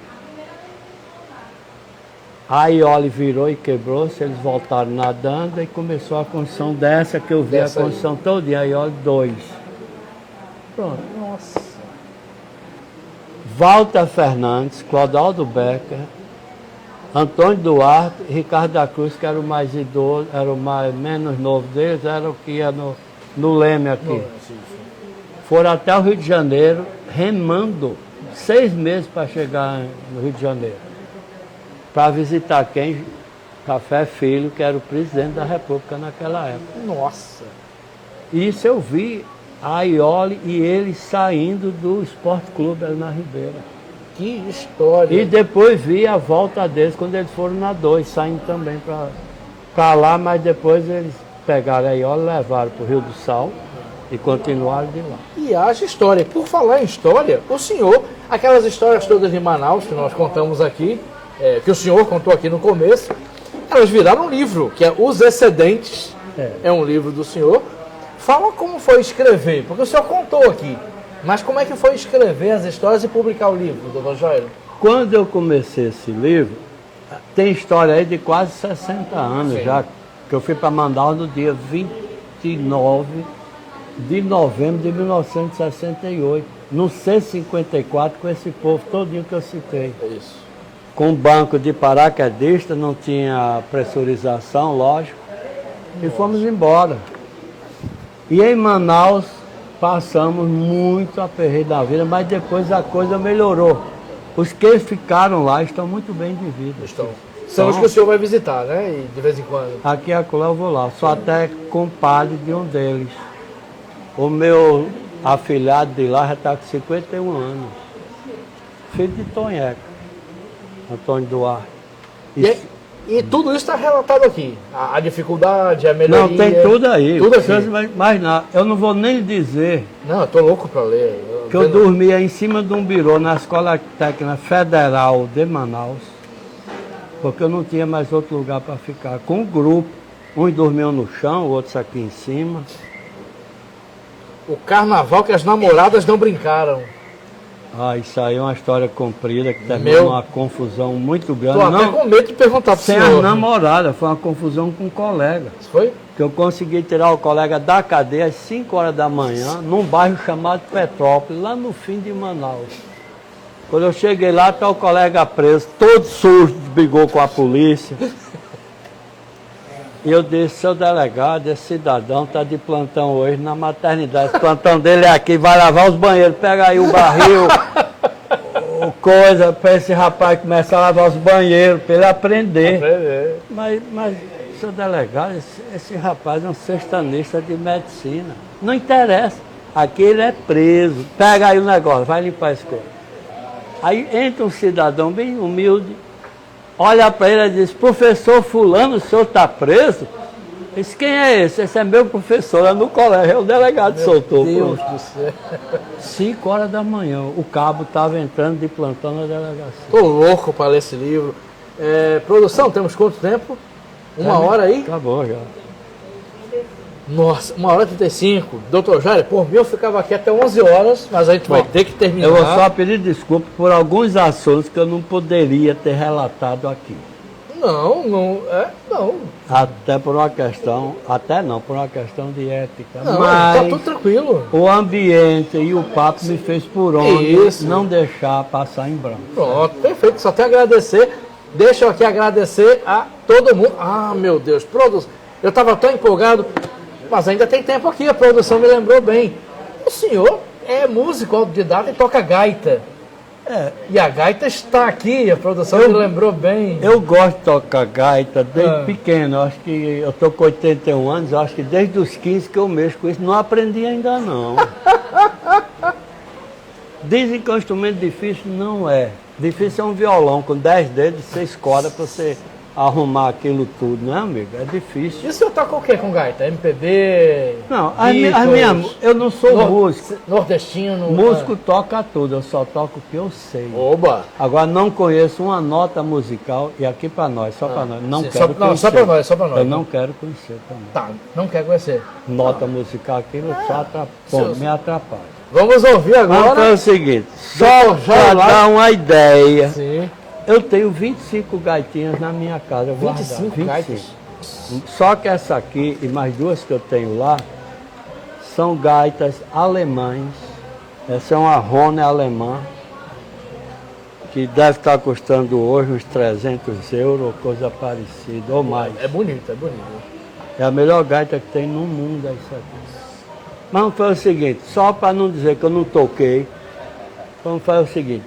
Speaker 2: a Iole virou e quebrou-se, eles voltaram nadando e começou a construção dessa que eu vi,
Speaker 3: Dessa
Speaker 2: a construção toda, a Iole 2. Pronto.
Speaker 3: Nossa.
Speaker 2: Walter Fernandes, Clodoaldo Becker, Antônio Duarte e Ricardo da Cruz, que era o mais idoso, era o menos novo deles, era o que ia no Leme aqui. Foram até o Rio de Janeiro, remando 6 meses para chegar no Rio de Janeiro, para visitar quem? Café Filho, que era o presidente da República naquela época.
Speaker 3: Nossa.
Speaker 2: Isso eu vi a Iole e eles saindo do Esporte Clube ali na Ribeira.
Speaker 3: Que história.
Speaker 2: E depois vi a volta deles quando eles foram na 2, saindo também para lá, mas depois eles pegaram a Iole, levaram para o Rio do Sal e continuaram de lá.
Speaker 3: E haja história. Por falar em história, o senhor, aquelas histórias todas de Manaus que nós contamos aqui, que o senhor contou aqui no começo, elas viraram um livro, que é Os Excedentes, é um livro do senhor. Fala como foi escrever, porque o senhor contou aqui, mas como é que foi escrever as histórias e publicar o livro, doutor Jairo?
Speaker 2: Quando eu comecei esse livro, Tem história aí de quase 60 anos já, que eu fui para Manaus no dia 29 de novembro de 1968, no C-54, com esse povo todinho que eu citei.
Speaker 3: Isso.
Speaker 2: Com banco de paraquedista, não tinha pressurização, lógico, e fomos embora. E em Manaus passamos muito aperreio da vida, mas depois a coisa melhorou. Os que ficaram lá estão muito bem de vida.
Speaker 3: São os que o senhor vai visitar, né? E de vez em quando.
Speaker 2: Aqui e acolá eu vou lá, sou até compadre de um deles. O meu afilhado de lá já está com 51 anos. Filho de Tonheca, Antônio Duarte.
Speaker 3: E tudo isso está relatado aqui. A dificuldade, a melhoria.
Speaker 2: Não, tem tudo aí.
Speaker 3: Tudo aqui.
Speaker 2: Mas não, eu não vou nem dizer
Speaker 3: Não, eu tô louco para ler.
Speaker 2: que eu dormia em cima de um birô na Escola Técnica Federal de Manaus, porque eu não tinha mais outro lugar para ficar. Com um grupo, uns dormiam no chão, outros aqui em cima.
Speaker 3: O carnaval que as namoradas não brincaram.
Speaker 2: Ah, isso aí é uma história comprida que terminou numa confusão muito grande.
Speaker 3: Tô até com medo de perguntar pro
Speaker 2: sem
Speaker 3: senhor.
Speaker 2: as namoradas, foi uma confusão com um colega.
Speaker 3: Foi?
Speaker 2: Que eu consegui tirar o colega da cadeia às 5 horas da manhã, num bairro chamado Petrópolis, lá no fim de Manaus. Quando eu cheguei lá, está o colega preso, todo sujo, brigou com a polícia. E eu disse, seu delegado, esse cidadão está de plantão hoje na maternidade. O plantão dele é aqui, vai lavar os banheiros, pega aí o barril, o coisa, para esse rapaz começar a lavar os banheiros, para ele aprender. Mas seu delegado, esse rapaz é um sertanista de medicina. Não interessa, aqui ele é preso. Pega aí o negócio, vai limpar a escola. Aí entra um cidadão bem humilde, olha para ele e diz, professor fulano, o senhor está preso? Eu disse, quem é esse? Esse é meu professor, lá no colégio, o delegado soltou.
Speaker 3: Meu Deus do céu.
Speaker 2: 5 horas da manhã, o cabo estava entrando de plantão na delegacia.
Speaker 3: Tô louco para ler esse livro. Produção, temos quanto tempo? Uma hora aí?
Speaker 2: Acabou já.
Speaker 3: Nossa, 1h35. Doutor Jair, por mim eu ficava aqui até 11 horas, mas a gente vai ter que terminar.
Speaker 2: Eu vou só pedir desculpa por alguns assuntos que eu não poderia ter relatado aqui.
Speaker 3: Não.
Speaker 2: Até por uma questão, por uma questão de ética.
Speaker 3: Não,
Speaker 2: mas
Speaker 3: tá tudo tranquilo.
Speaker 2: o ambiente e o papo me fez por onde
Speaker 3: Isso.
Speaker 2: não deixar passar em branco.
Speaker 3: Pronto, perfeito. Só tenho a agradecer. Deixa eu aqui agradecer a todo mundo. Ah, meu Deus, produção. Eu estava tão empolgado, mas ainda tem tempo aqui. A produção me lembrou bem. O senhor é músico autodidata e toca gaita. E a gaita está aqui, a produção me lembrou bem.
Speaker 2: Eu gosto de tocar gaita desde pequeno. Eu acho que eu estou com 81 anos, eu acho que desde os 15 que eu mexo com isso. Não aprendi ainda não. Dizem que é um instrumento difícil, não é. Difícil é um violão com 10 dedos, 6 cordas para você arrumar aquilo tudo, né, amigo? É difícil.
Speaker 3: E o senhor toca o que com gaita? MPB?
Speaker 2: Não,
Speaker 3: Beatles,
Speaker 2: eu não sou músico.
Speaker 3: Nordestino?
Speaker 2: Músico toca tudo, eu só toco o que eu sei.
Speaker 3: Oba!
Speaker 2: Agora não conheço uma nota musical, e aqui para nós, só para nós. Não
Speaker 3: sim,
Speaker 2: quero conhecer.
Speaker 3: só para nós, só para nós.
Speaker 2: Eu não quero conhecer também.
Speaker 3: Tá, não quer conhecer.
Speaker 2: Nota musical aquilo só me atrapalha.
Speaker 3: Vamos ouvir agora.
Speaker 2: Então é o seguinte, só para dar uma ideia.
Speaker 3: Sim.
Speaker 2: Eu tenho 25 gaitinhas na minha casa.
Speaker 3: 25 gaitas?
Speaker 2: Só que essa aqui e mais duas que eu tenho lá são gaitas alemães. Essa é uma Rhone alemã, que deve estar custando hoje uns 300 euros, ou coisa parecida, ou mais.
Speaker 3: É bonito, é bonito.
Speaker 2: É a melhor gaita que tem no mundo, é isso aqui. Mas vamos fazer o seguinte, só para não dizer que eu não toquei, vamos fazer o seguinte.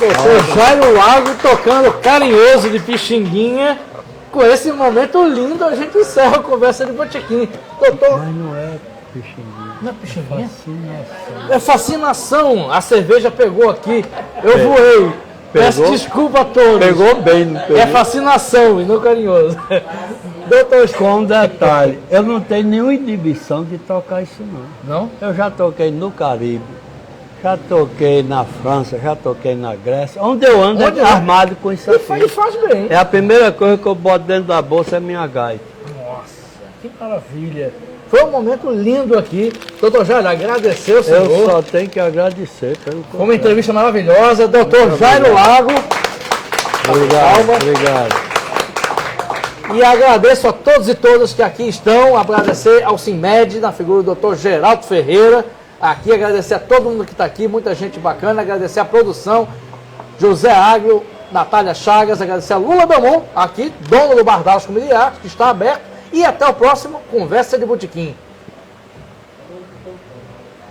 Speaker 3: Doutor Jairo Lago tocando carinhoso de Pixinguinha. Com esse momento lindo, a gente encerra a conversa de botequim. Doutor,
Speaker 2: Mas não é Pixinguinha.
Speaker 3: não é Pixinguinha?
Speaker 2: Fascinação.
Speaker 3: É fascinação. A cerveja pegou aqui. Eu voei. Peço desculpa a todos.
Speaker 2: Pegou bem, não pegou?
Speaker 3: É fascinação e não carinhoso. Doutor,
Speaker 2: Com um detalhe, eu não tenho nenhuma inibição de tocar isso não.
Speaker 3: não?
Speaker 2: Eu já toquei no Caribe, já toquei na França, já toquei na Grécia. Onde eu ando
Speaker 3: Onde
Speaker 2: é
Speaker 3: é?
Speaker 2: armado com isso
Speaker 3: E
Speaker 2: aqui.
Speaker 3: faz bem.
Speaker 2: É a primeira coisa que eu boto dentro da bolsa é minha gaita.
Speaker 3: Nossa, que maravilha. Foi um momento lindo aqui. Doutor Jairo, agradecer o senhor.
Speaker 2: Eu só tenho que agradecer pelo
Speaker 3: Foi uma entrevista maravilhosa. Doutor Jairo Lago.
Speaker 2: Obrigado,
Speaker 3: Palma.
Speaker 2: obrigado.
Speaker 3: E agradeço a todos e todas que aqui estão. Agradecer ao CIMED, na figura do Dr. Geraldo Ferreira. Aqui, agradecer a todo mundo que está aqui, muita gente bacana. Agradecer a produção, José Águio, Natália Chagas. Agradecer a Lula Belmont, aqui, dono do Bar Dallas Comida e Arte, que está aberto. E até o próximo Conversa de Botequim.